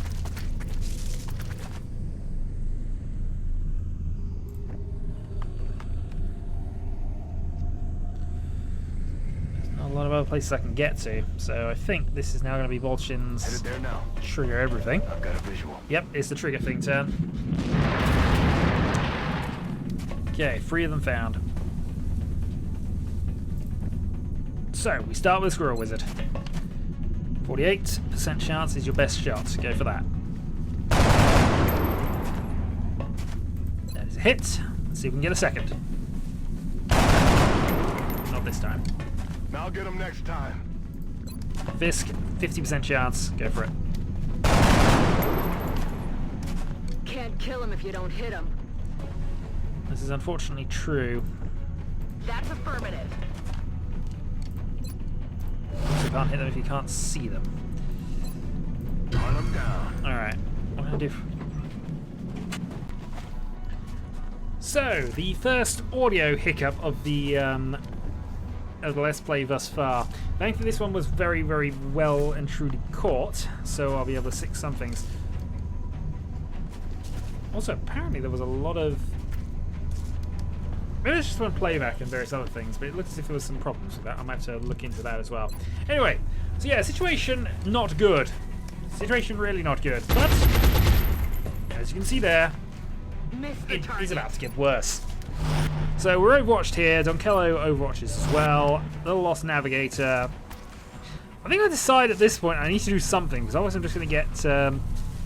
Not a lot of other places I can get to, so I think this is now going to be Headed Volchin's there now. trigger everything. I've got a visual. Yep, it's the trigger thing turn. Okay, 3 of them found. So, we start with Squirrel Wizard. 48% chance is your best shot. Go for that. That is a hit. Let's see if we can get a second. Not this time. Now get him next time. Fisk, 50% chance. Go for it. Can't kill him if you don't hit him. This is unfortunately true. That's affirmative. Also can't hit them if you can't see them. Run him down. Alright, what can I do? So, the first audio hiccup of the Let's Play thus far. Thankfully this one was very, very well and truly caught, so I'll be able to stick some things. Also, apparently there was a lot of... Maybe it's just one playback and various other things, but it looks as if there was some problems with that. I might have to look into that as well. Anyway, so yeah, situation not good. Situation really not good. But, as you can see there, Missed the it target. is about to get worse. So we're overwatched here. Donkello overwatches as well. Little Lost Navigator. I think I decide at this point I need to do something, because otherwise I'm just going to get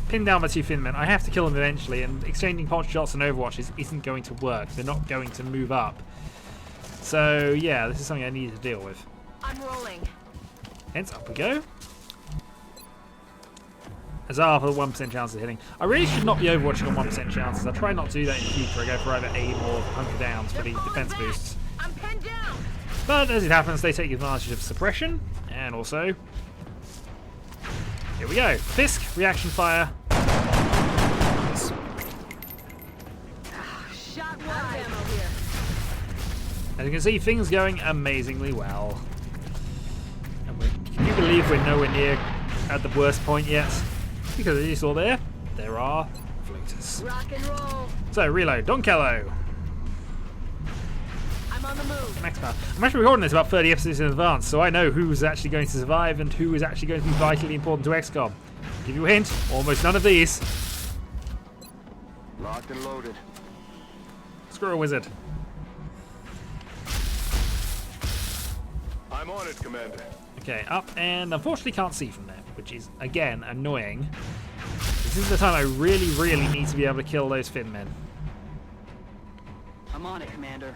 pinned down by 2 Finmen. I have to kill them eventually, and exchanging pot shots and overwatches isn't going to work. They're not going to move up. So yeah, this is something I need to deal with. I'm rolling. Hence, up we go. Huzzah for the 1% chance of hitting. I really should not be overwatching on 1% chances. I try not to do that in the future. I go for either aim or hunker downs for the defense boosts. I'm pinned down. But as it happens, they take advantage of suppression, and also... Here we go. Fisk, reaction fire. Shot one ammo here. As you can see, things going amazingly well. And can you believe we're nowhere near at the worst point yet? Because as you saw there are floaters. Rock and roll. So, reload. Donkello. I'm on the move. Max power. I'm actually recording this about 30 episodes in advance, so I know who's actually going to survive and who is actually going to be vitally important to Xcom. Give you a hint, almost none of these. Locked and loaded. Squirrel Wizard. I'm on it, Commander. Okay, up, and unfortunately can't see from there, which is, again, annoying. This is the time I really, really need to be able to kill those Fin men. I'm on it, Commander.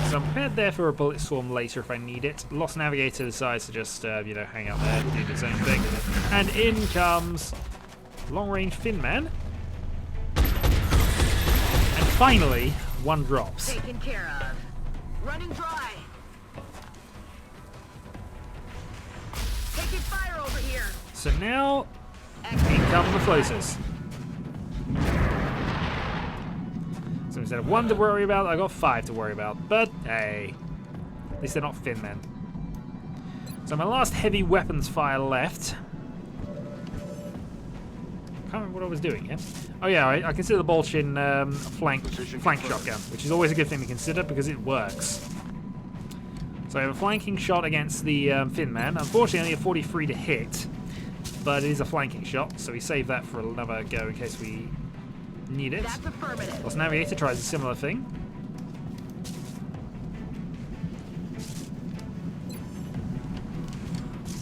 So I'm prepared there for a bullet storm later if I need it. Lost Navigator decides to just, hang out there and do its own thing. And in comes long-range Fin Man. And finally, one drops. Taken care of. Running dry. Taking fire over here. So now, in come the floaters. So instead of 1 to worry about, I got 5 to worry about. But hey, At least they're not fin men. So my last heavy weapons fire left. I can't remember what I was doing here. Oh yeah, I consider the Bolshin flank shotgun, which is always a good thing to consider because it works. So I have a flanking shot against the fin man. Unfortunately, only a 43 to hit, but it is a flanking shot, so we save that for another go in case we need it. That's affirmative. Lost Navigator tries a similar thing.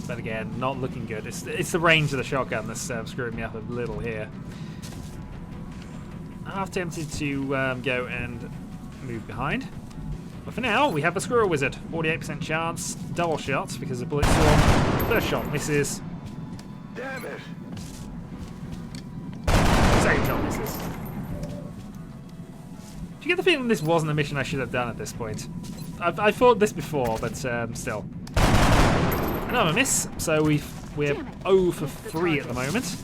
But again, not looking good. It's the range of the shotgun that's screwing me up a little here. Half tempted to go and move behind. But for now, we have a Squirrel Wizard. 48% chance, double shots because of Bullet Storm. First shot misses. Damn it! Second shot misses. Do you get the feeling this wasn't a mission I should have done at this point? I've thought this before, but still. Another miss, so we're 0 for 3 at the moment.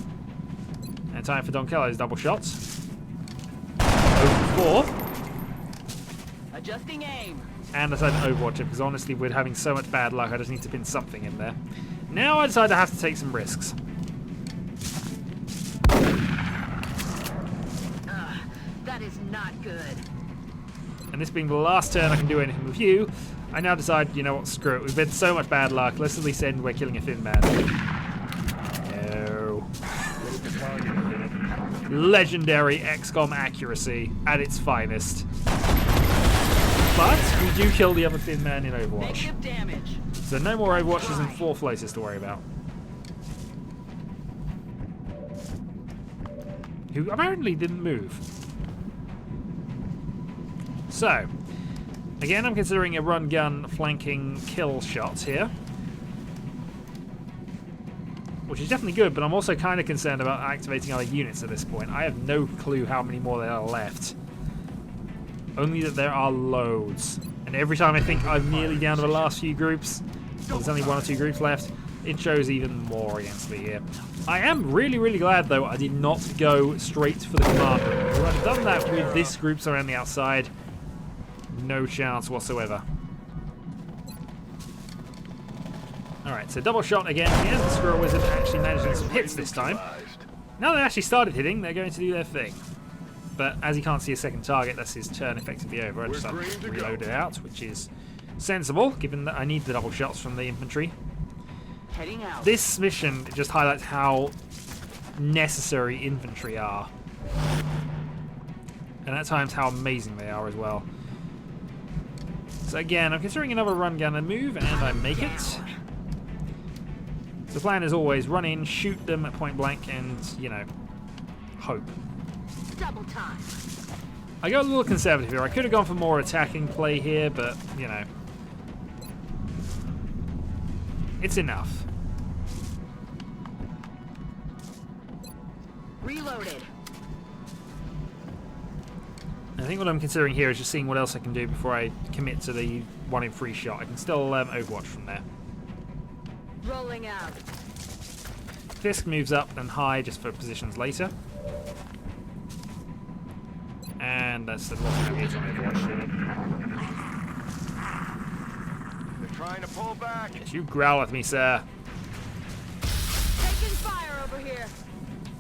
And time for Don Kello's double shots. 0 for 4. Adjusting aim. And I decided to overwatch it because honestly we're having so much bad luck I just need to pin something in there. Now I decide to have to take some risks. That is not good. And this being the last turn I can do anything with you, I now decide, you know what, screw it. We've had so much bad luck. Let's at least end we're killing a fin man. No. Legendary Xcom accuracy at its finest. But we do kill the other fin man in Overwatch. Negative damage. So no more Overwatches and 4 floaters to worry about. Who apparently didn't move. So, again, I'm considering a run gun flanking kill shot here. Which is definitely good, but I'm also kind of concerned about activating other units at this point. I have no clue how many more there are left. Only that there are loads. And every time I think I'm nearly down to the last few groups, well, there's only 1 or 2 groups left, it shows even more against me here. I am really, really glad, though, I did not go straight for the command room. If I'd done that with this group around the outside, no chance whatsoever. Alright, so double shot again here. The Squirrel Wizard actually managing some hits this time. Now they actually started hitting, they're going to do their thing. But as he can't see a second target, that's his turn effectively over. I just have to reload it out, which is sensible, given that I need the double shots from the infantry. Heading out. This mission just highlights how necessary infantry are. And at times how amazing they are as well. So again, I'm considering another run gun and move, and I make it. The plan is always run in, shoot them at point blank, and, you know, hope. Double time. I got a little conservative here. I could have gone for more attacking play here, but, you know, it's enough. Reloaded. I think what I'm considering here is just seeing what else I can do before I commit to the 1 in 3 shot. I can still Overwatch from there. Rolling out. Fisk moves up and high just for positions later. And that's the lost navigator on Overwatch. They're trying to pull back. Yes, you growl at me, sir. Taking fire over here.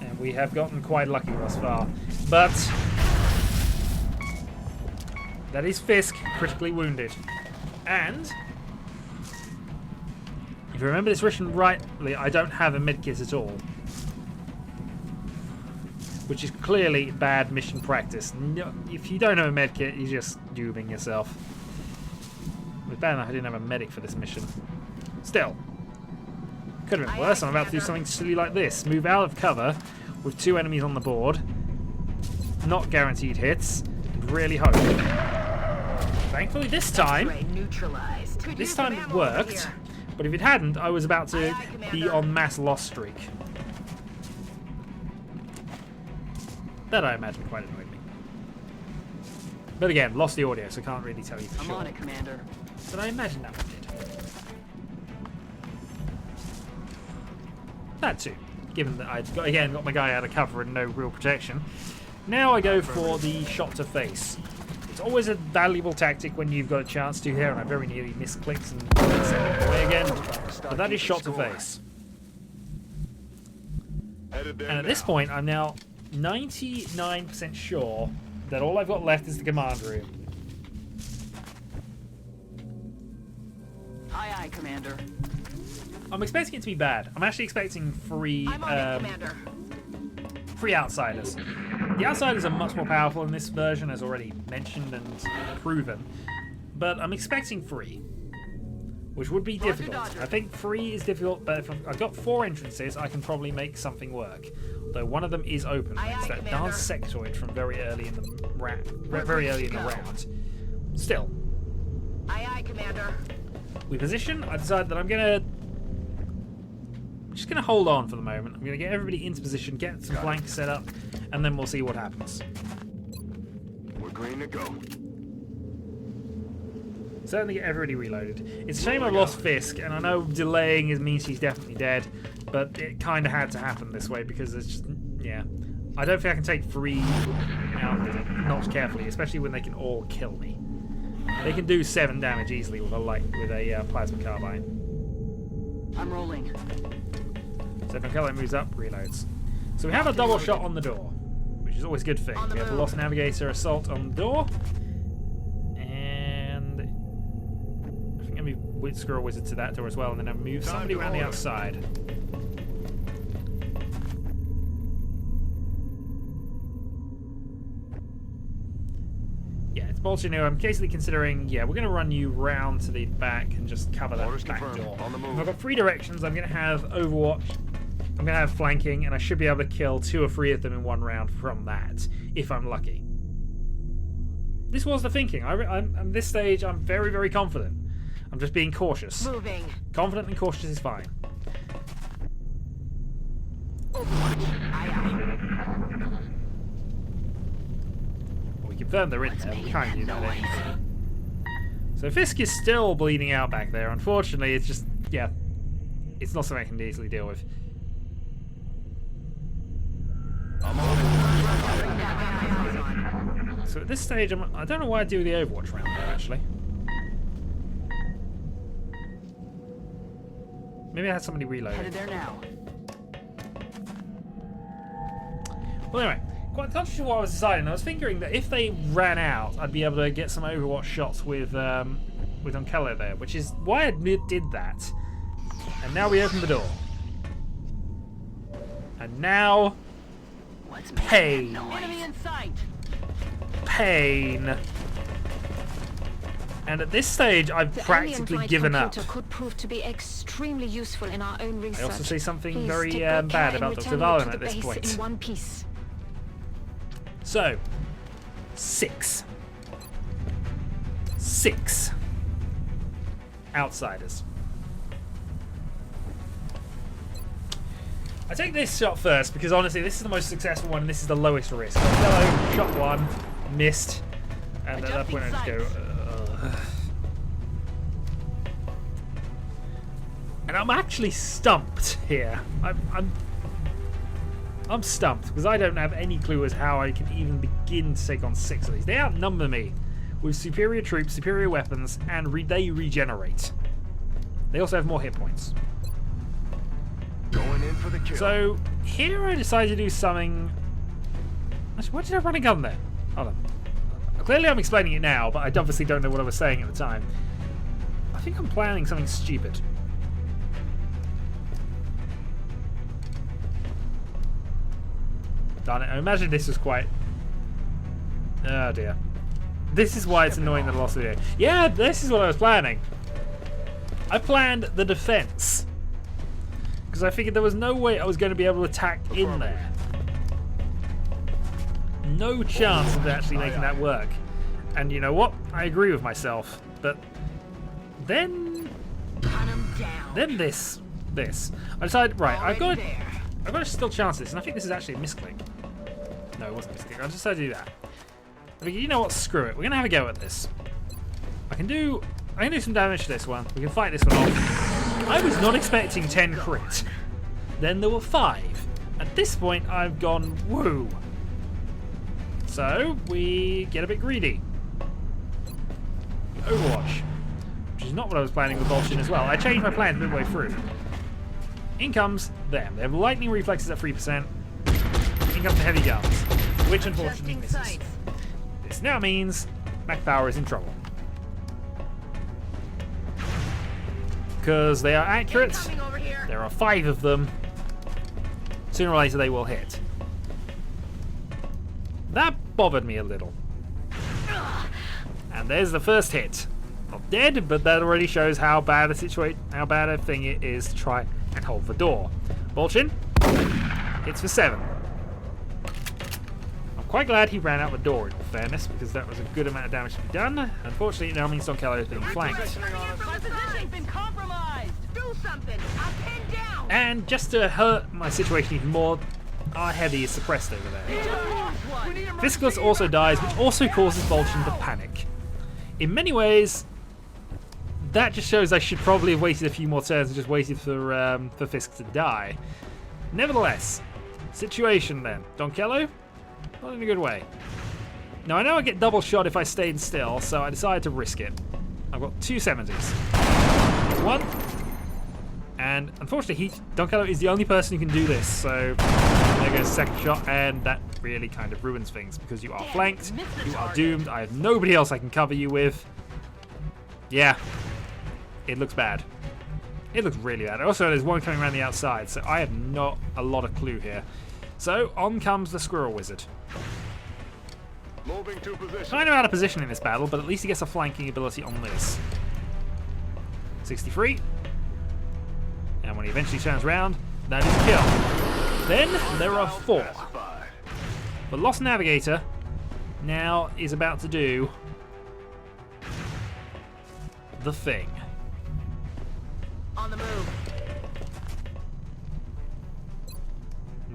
And we have gotten quite lucky thus far. But that is Fisk, critically wounded. And if you remember this mission rightly, I don't have a medkit at all. Which is clearly bad mission practice. No, if you don't have a medkit, you're just dooming yourself. It was bad enough I didn't have a medic for this mission. Still, could have been worse. I'm about to do something silly like this. Move out of cover with 2 enemies on the board. Not guaranteed hits. And really hope. Thankfully this time it worked. But if it hadn't, I was about to be on mass loss streak. That I imagine quite annoyed me. But again, lost the audio, so can't really tell you for sure. I'm on it, Commander. But I imagine that one did. That too. Given that I'd got my guy out of cover and no real protection. Now I go for the shot to face. It's always a valuable tactic when you've got a chance to here, and I very nearly misclicked and sent it away again. But that is shot to face. And at this point, I'm now 99% sure that all I've got left is the command room. Aye, aye, Commander. I'm expecting it to be bad. I'm actually expecting three I'm on it, Commander. free outsiders. The outsiders are much more powerful in this version, as already mentioned and proven. But I'm expecting free, which would be difficult. I think free is difficult, but if I've got 4 entrances, I can probably make something work. Though one of them is open. It's that darn sectoid from very early in the round. Still. Aye, aye, Commander. We position. I decide that I'm just gonna hold on for the moment. I'm gonna get everybody into position, get some flanks set up, and then we'll see what happens. We're green to go. Certainly get everybody reloaded. It's a shame I've lost Fisk, and I know delaying means he's definitely dead, but it kind of had to happen this way because there's just, yeah. I don't think I can take 3 out not carefully, especially when they can all kill me. They can do 7 damage easily with a plasma carbine. I'm rolling. So if Kelly moves up, reloads. So we have a double shot on the door, which is always a good thing. We have the Lost Navigator assault on the door, and I think I'm going to screw a wizard to that door as well, and then I'll move somebody around the outside. Yeah, it's bullshit new. I'm basically considering, yeah, we're going to run you round to the back and just cover that back door. I've got 3 directions. I'm going to have Overwatch, I'm going to have flanking, and I should be able to kill 2 or 3 of them in 1 round from that, if I'm lucky. This was the thinking. At this stage, I'm very, very confident. I'm just being cautious. Moving. Confident and cautious is fine. Overwatch. Aye, aye. We confirmed they're in there. We can't do that anyway. So Fisk is still bleeding out back there. Unfortunately, it's just, yeah, it's not something I can easily deal with. So at this stage, I don't know why I do the Overwatch round there, actually. Maybe I had somebody reloaded. Headed there now. Well, anyway, quite conscious of what I was deciding. I was figuring that if they ran out, I'd be able to get some Overwatch shots with Onkelo there, which is why I did that. And now we open the door. And now, pain. Enemy in sight. Pain. And at this stage, I've practically given up. Could prove to be extremely useful in our own research. I also say something Please very take good bad care about and Dr. return Valen to at the this base point. in one piece. So, 6 outsiders. I take this shot first because honestly, this is the most successful one and this is the lowest risk. Hello, shot 1, missed, and at that point I just go. And I'm actually stumped here. I'm stumped because I don't have any clue as how I can even begin to take on 6 of these. They outnumber me with superior troops, superior weapons, and they regenerate. They also have more hit points. Going in for the kill. So here I decided to do something. Actually, why did I run a gun there? Hold on. Clearly I'm explaining it now, but I obviously don't know what I was saying at the time. I think I'm planning something stupid. Darn it, I imagine this was quite... Oh dear. This is why it's annoying that I lost the video. Yeah, this is what I was planning. I planned the defense. Because I figured there was no way I was going to be able to attack in there. No chance of actually making that work. And you know what? I agree with myself. But then... Then this. I decided, right, I've got to still chance this. And I think this is actually a misclick. No, it wasn't a misclick. I just decided to do that. I think, you know what? Screw it. We're going to have a go at this. I can do some damage to this one. We can fight this one off. I was not expecting 10 crit. Then there were 5. At this point, I've gone woo. So we get a bit greedy. Overwatch, which is not what I was planning with Bolshin as well. I changed my plans midway through. In comes them. They have lightning reflexes at 3%. In comes the heavy guns, which unfortunately Adjusting misses. sights. This now means Mac Power is in trouble. Because they are accurate, Incoming over here. there are 5 of them. Sooner or later they will hit. That bothered me a little. And there's the first hit. Not dead, but that already shows how bad a thing it is to try and hold the door. Bolchin hits for 7. I'm quite glad he ran out the door in all fairness, because that was a good amount of damage to be done. Unfortunately, it now means Donkello is being flanked. My position's been compromised. Do something. I'm pinned down. And just to hurt my situation even more, our heavy is suppressed over there. Just lost one. Fiscalus also dies, which also causes Bolchin to panic. In many ways, that just shows I should probably have waited a few more turns and just waited for Fisk to die. Nevertheless, situation then. Donkello, not in a good way. Now I know I get double shot if I stayed still, so I decided to risk it. I've got 2 70s. One, and unfortunately Donkello is the only person who can do this, so there goes the second shot, and that really kind of ruins things because you are flanked, you are doomed, I have nobody else I can cover you with. Yeah, it looks bad. It looks really bad. Also, there's one coming around the outside, so I have not a lot of clue here. So, on comes the Squirrel Wizard. Moving to position. Kind of out of position in this battle, but at least he gets a flanking ability on this. 63. And when he eventually turns around, that is a kill. Then, there are 4. Pacified. The Lost Navigator now is about to do the thing. On the move.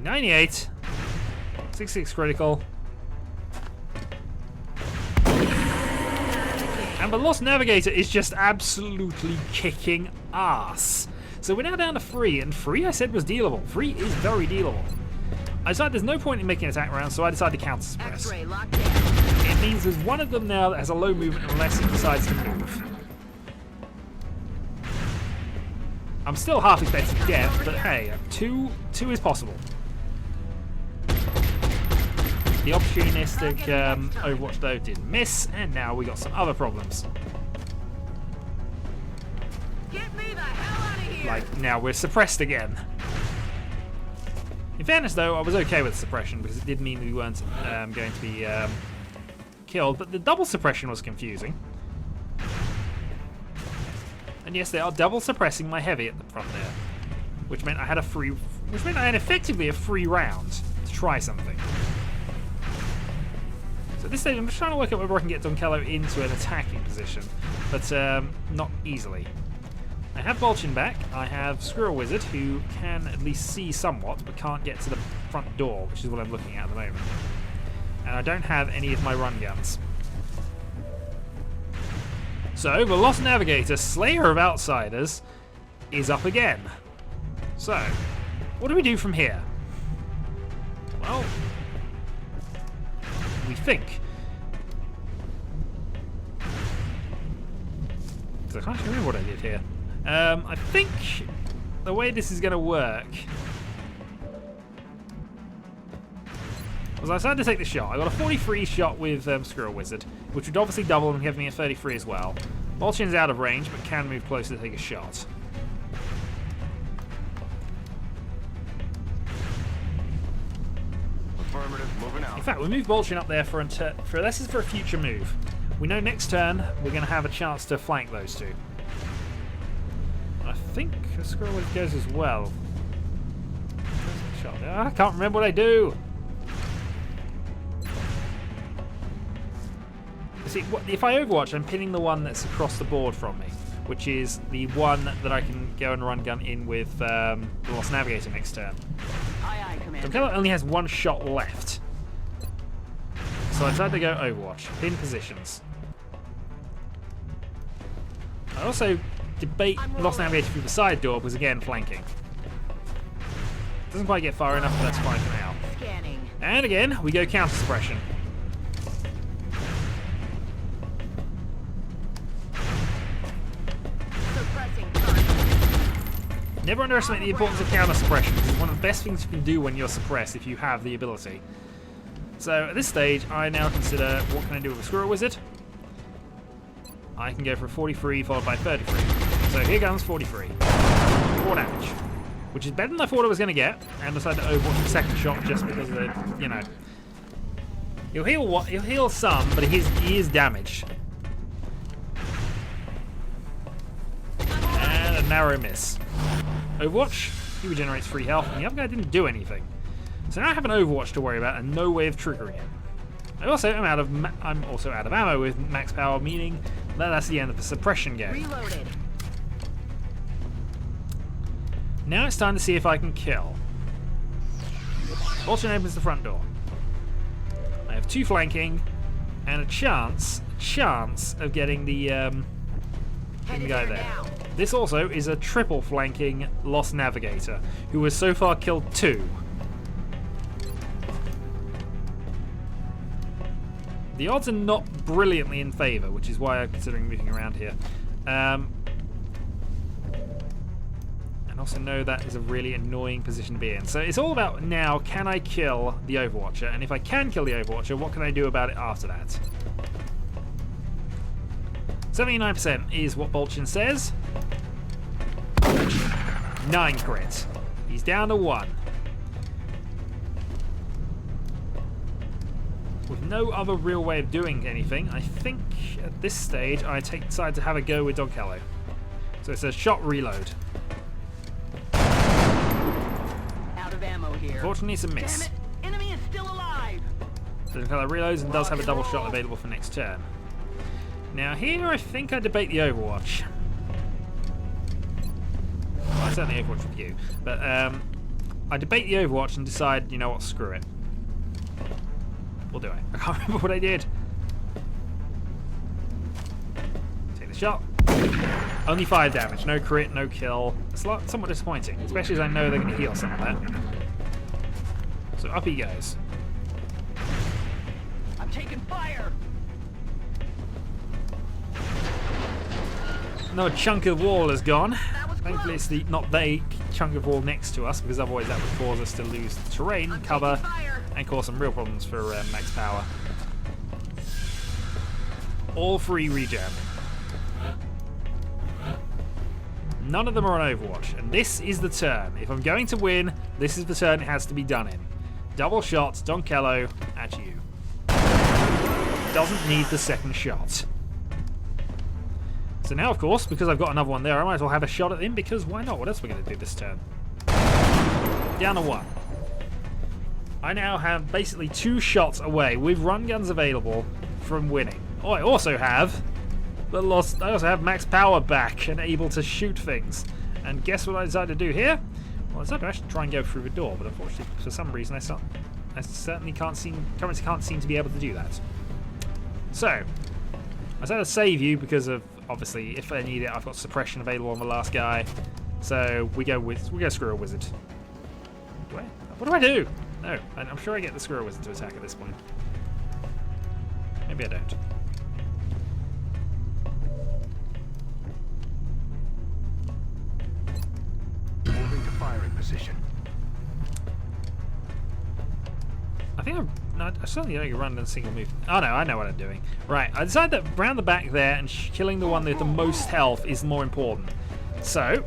98. 66 critical. And the Lost Navigator is just absolutely kicking ass. So we're now down to 3, and 3 I said was dealable. 3 is very dealable. I decided there's no point in making an attack round, so I decided to counter-suppress. X-ray locked in. It means there's one of them now that has a low movement unless it decides to move. I'm still half expecting death, but hey, 2 is possible. The opportunistic Overwatch though didn't miss, and now we got some other problems. Get me the hell out of here. Like, now we're suppressed again. In fairness though, I was okay with suppression because it did mean we weren't going to be killed, but the double suppression was confusing. And yes, they are double suppressing my heavy at the front there, which meant I had effectively a free round to try something. So at this stage, I'm just trying to work out whether I can get Donkello into an attacking position, but not easily. I have Bolchin back. I have Squirrel Wizard, who can at least see somewhat, but can't get to the front door, which is what I'm looking at the moment. And I don't have any of my run guns. So, the Lost Navigator, Slayer of Outsiders, is up again. So, what do we do from here? Well, we think. Because I can't remember what I did here. I think the way this is going to work was I decided to take the shot. I got a 43 shot with Squirrel Wizard, which would obviously double and give me a 33 as well. Bolchin's out of range, but can move closer to take a shot. Affirmative, moving out. In fact, we move Bolchin up there for this is for a future move. We know next turn we're going to have a chance to flank those two. I think the Squirrel Wizard goes as well. Shot. I can't remember what I do. See, if I Overwatch, I'm pinning the one that's across the board from me, which is the one that I can go and run gun in with the Lost Navigator next turn. Aye, aye, Commander. Donkello only has 1 shot left. So I decided to go Overwatch, pin positions. I also debate Lost Navigator through the side door because, again, flanking. Doesn't quite get far enough, but that's fine for now. Scanning. And again, we go counter suppression. Never underestimate the importance of counter suppression. It's one of the best things you can do when you're suppressed if you have the ability. So at this stage, I now consider what can I do with a Squirrel Wizard. I can go for 43 followed by 33. So here comes 43. 4 damage, which is better than I thought I was going to get, and decided to overwatch the second shot just because of the, you know. He'll heal some, but he is damaged. And a narrow miss. Overwatch, he regenerates 3 health, and the other guy didn't do anything. So now I have an Overwatch to worry about and no way of triggering it. I'm also out of ammo with max power, meaning that that's the end of the suppression game. Reloaded. Now it's time to see if I can kill. Vulture opens the front door. I have 2 flanking and a chance of getting the guy there. Now. This also is a triple flanking Lost Navigator, who has so far killed 2. The odds are not brilliantly in favour, which is why I'm considering moving around here. And also know that is a really annoying position to be in. So it's all about now, can I kill the Overwatcher? And if I can kill the Overwatcher, what can I do about it after that? 79% is what Bolchin says. 9 crits. He's down to 1. With no other real way of doing anything, I think at this stage I decide to have a go with Dogcallo. So it's a shot reload. Out of ammo here. Fortunately, it's a miss. Damn it! Enemy is still alive. Dogcallo reloads and does have a double shot available for next turn. Now here I think I debate the Overwatch. Well, I certainly Overwatch with you. But I debate the Overwatch and decide, you know what, screw it. Or do I? I can't remember what I did. Take the shot. Only 5 damage. No crit, no kill. It's somewhat disappointing, especially as I know they're going to heal some of that. So up he goes. I'm taking fire. Another chunk of wall is gone. That was Thankfully, close. it's not the chunk of wall next to us, because otherwise that would cause us to lose the terrain, I'm cover, taking fire. and cause some real problems for max power. All 3 regen. None of them are on Overwatch, and this is the turn. If I'm going to win, this is the turn it has to be done in. Double shots, Dogcallo at you. Doesn't need the second shot. So now, of course, because I've got another one there, I might as well have a shot at him, because why not? What else are we going to do this turn? Down to 1. I now have basically 2 shots away with run guns available from winning. Oh, I also have max power back and able to shoot things. And guess what I decided to do here? Well, I decided to actually try and go through the door, but unfortunately, for some reason, I certainly currently can't seem to be able to do that. So, I decided to save you because of, obviously, if I need it, I've got suppression available on the last guy. So we go Squirrel Wizard. What do I do? No, I'm sure I get the Squirrel Wizard to attack at this point. Maybe I don't. Moving to firing position. I think I certainly don't run in a single move. Oh no, I know what I'm doing. Right, I decided that round the back there and killing the one with the most health is more important. So,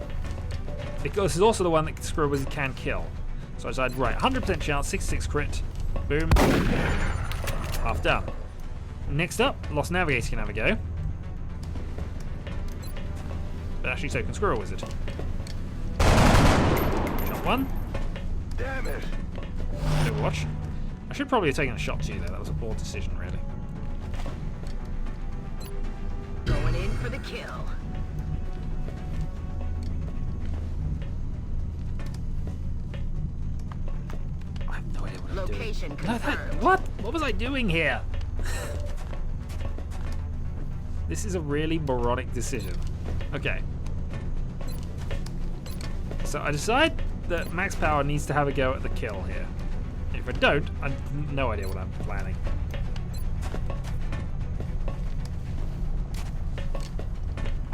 because this is also the one that Squirrel Wizard can kill. So I decided, right, 100% chance, 66 crit, boom, half done. Next up, Lost Navigator can have a go. But actually so can Squirrel Wizard. Shot 1. Damn it! Overwatch. I should probably have taken a shot to you there, that was a poor decision really. Going in for the kill. I have no idea what I'm doing. Location No, confirmed. what? What was I doing here? This is a really moronic decision. Okay. So I decide that max power needs to have a go at the kill here. If I don't, I have no idea what I'm planning.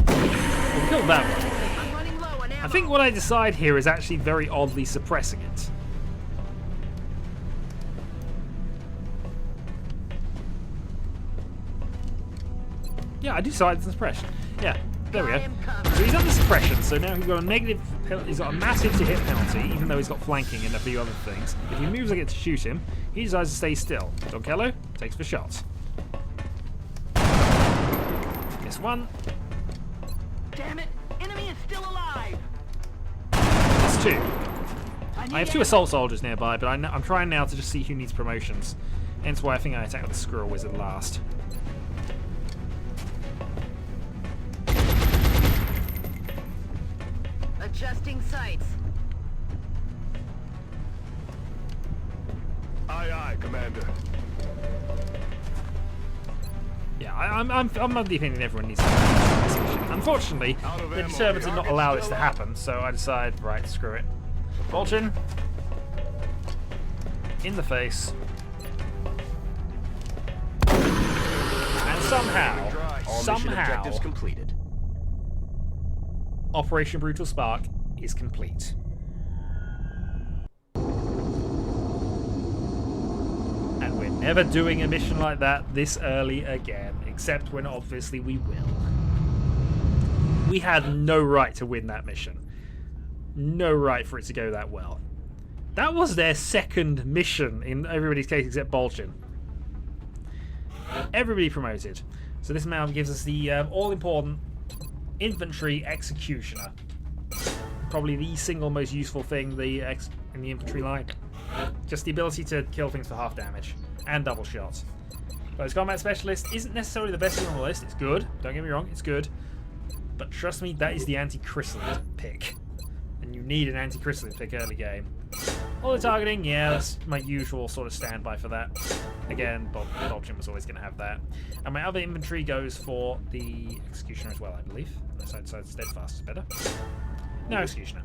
We'll kill that one. I'm running low on ammo. I think what I decide here is actually very oddly suppressing it. Yeah, I decide suppression. Yeah, there we go. So he's under suppression, so now he's got a negative. He's got a massive to hit penalty, even though he's got flanking and a few other things. If he moves, I get to shoot him. He decides to stay still. Donkello takes the shot. Miss one. Damn it! Enemy is still alive. Miss two. I have two assault soldiers nearby, but I'm trying now to just see who needs promotions. Hence why I think I attack the squirrel wizard last. Adjusting sights. Aye, aye, Commander. Yeah, I'm of the opinion everyone needs to have this mission. Unfortunately, the determined did not allow this to happen, so I decide, right, screw it. Bolton. In the face. And somehow, completed. Operation Brutal Spark is complete. And we're never doing a mission like that this early again, except when obviously we will. We had no right to win that mission. No right for it to go that well. That was their second mission in everybody's case except Bolton. Everybody promoted. So this now gives us the all-important Infantry Executioner. Probably the single most useful thing in the infantry line. Just the ability to kill things for half damage. And double shots. Close Combat Specialist isn't necessarily the best thing on the list. It's good. Don't get me wrong. It's good. But trust me, that is the anti-chrysalid pick. And you need an anti-chrysalid pick early game. Auto targeting, yeah, that's my usual sort of standby for that. Again, Bolton was always going to have that. And my other infantry goes for the Executioner as well, I believe. Unless I decide Steadfast is better. No, Executioner.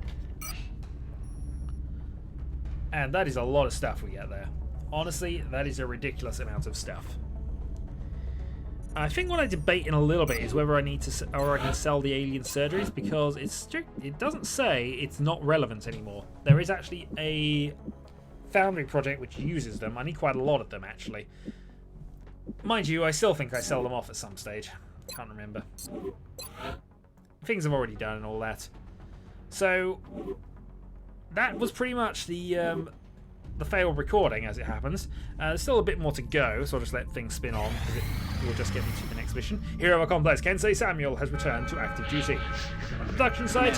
And that is a lot of stuff we get there. Honestly, that is a ridiculous amount of stuff. I think what I debate in a little bit is whether I need to, or I can sell the alien surgeries, because it doesn't say it's not relevant anymore. There is actually a Foundry project which uses them. I need quite a lot of them, actually. Mind you, I still think I sell them off at some stage. Can't remember. Things I've already done and all that. So that was pretty much the failed recording, as it happens. There's still a bit more to go, so I'll just let things spin on, because it will just get me to the next mission. Hero of our complex, Kensei Samuel, has returned to active duty. Abduction site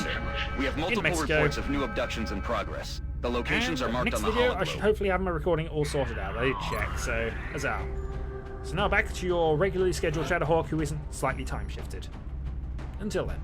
We have multiple in Mexico. reports of new abductions in progress. The locations are marked next on the video, hologlobe. I should hopefully have my recording all sorted out. I did check, so huzzah. So now back to your regularly scheduled Shadowhawk, who isn't slightly time shifted. Until then.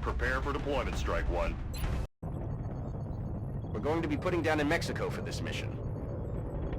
Prepare for deployment, Strike One. We're going to be putting down in Mexico for this mission.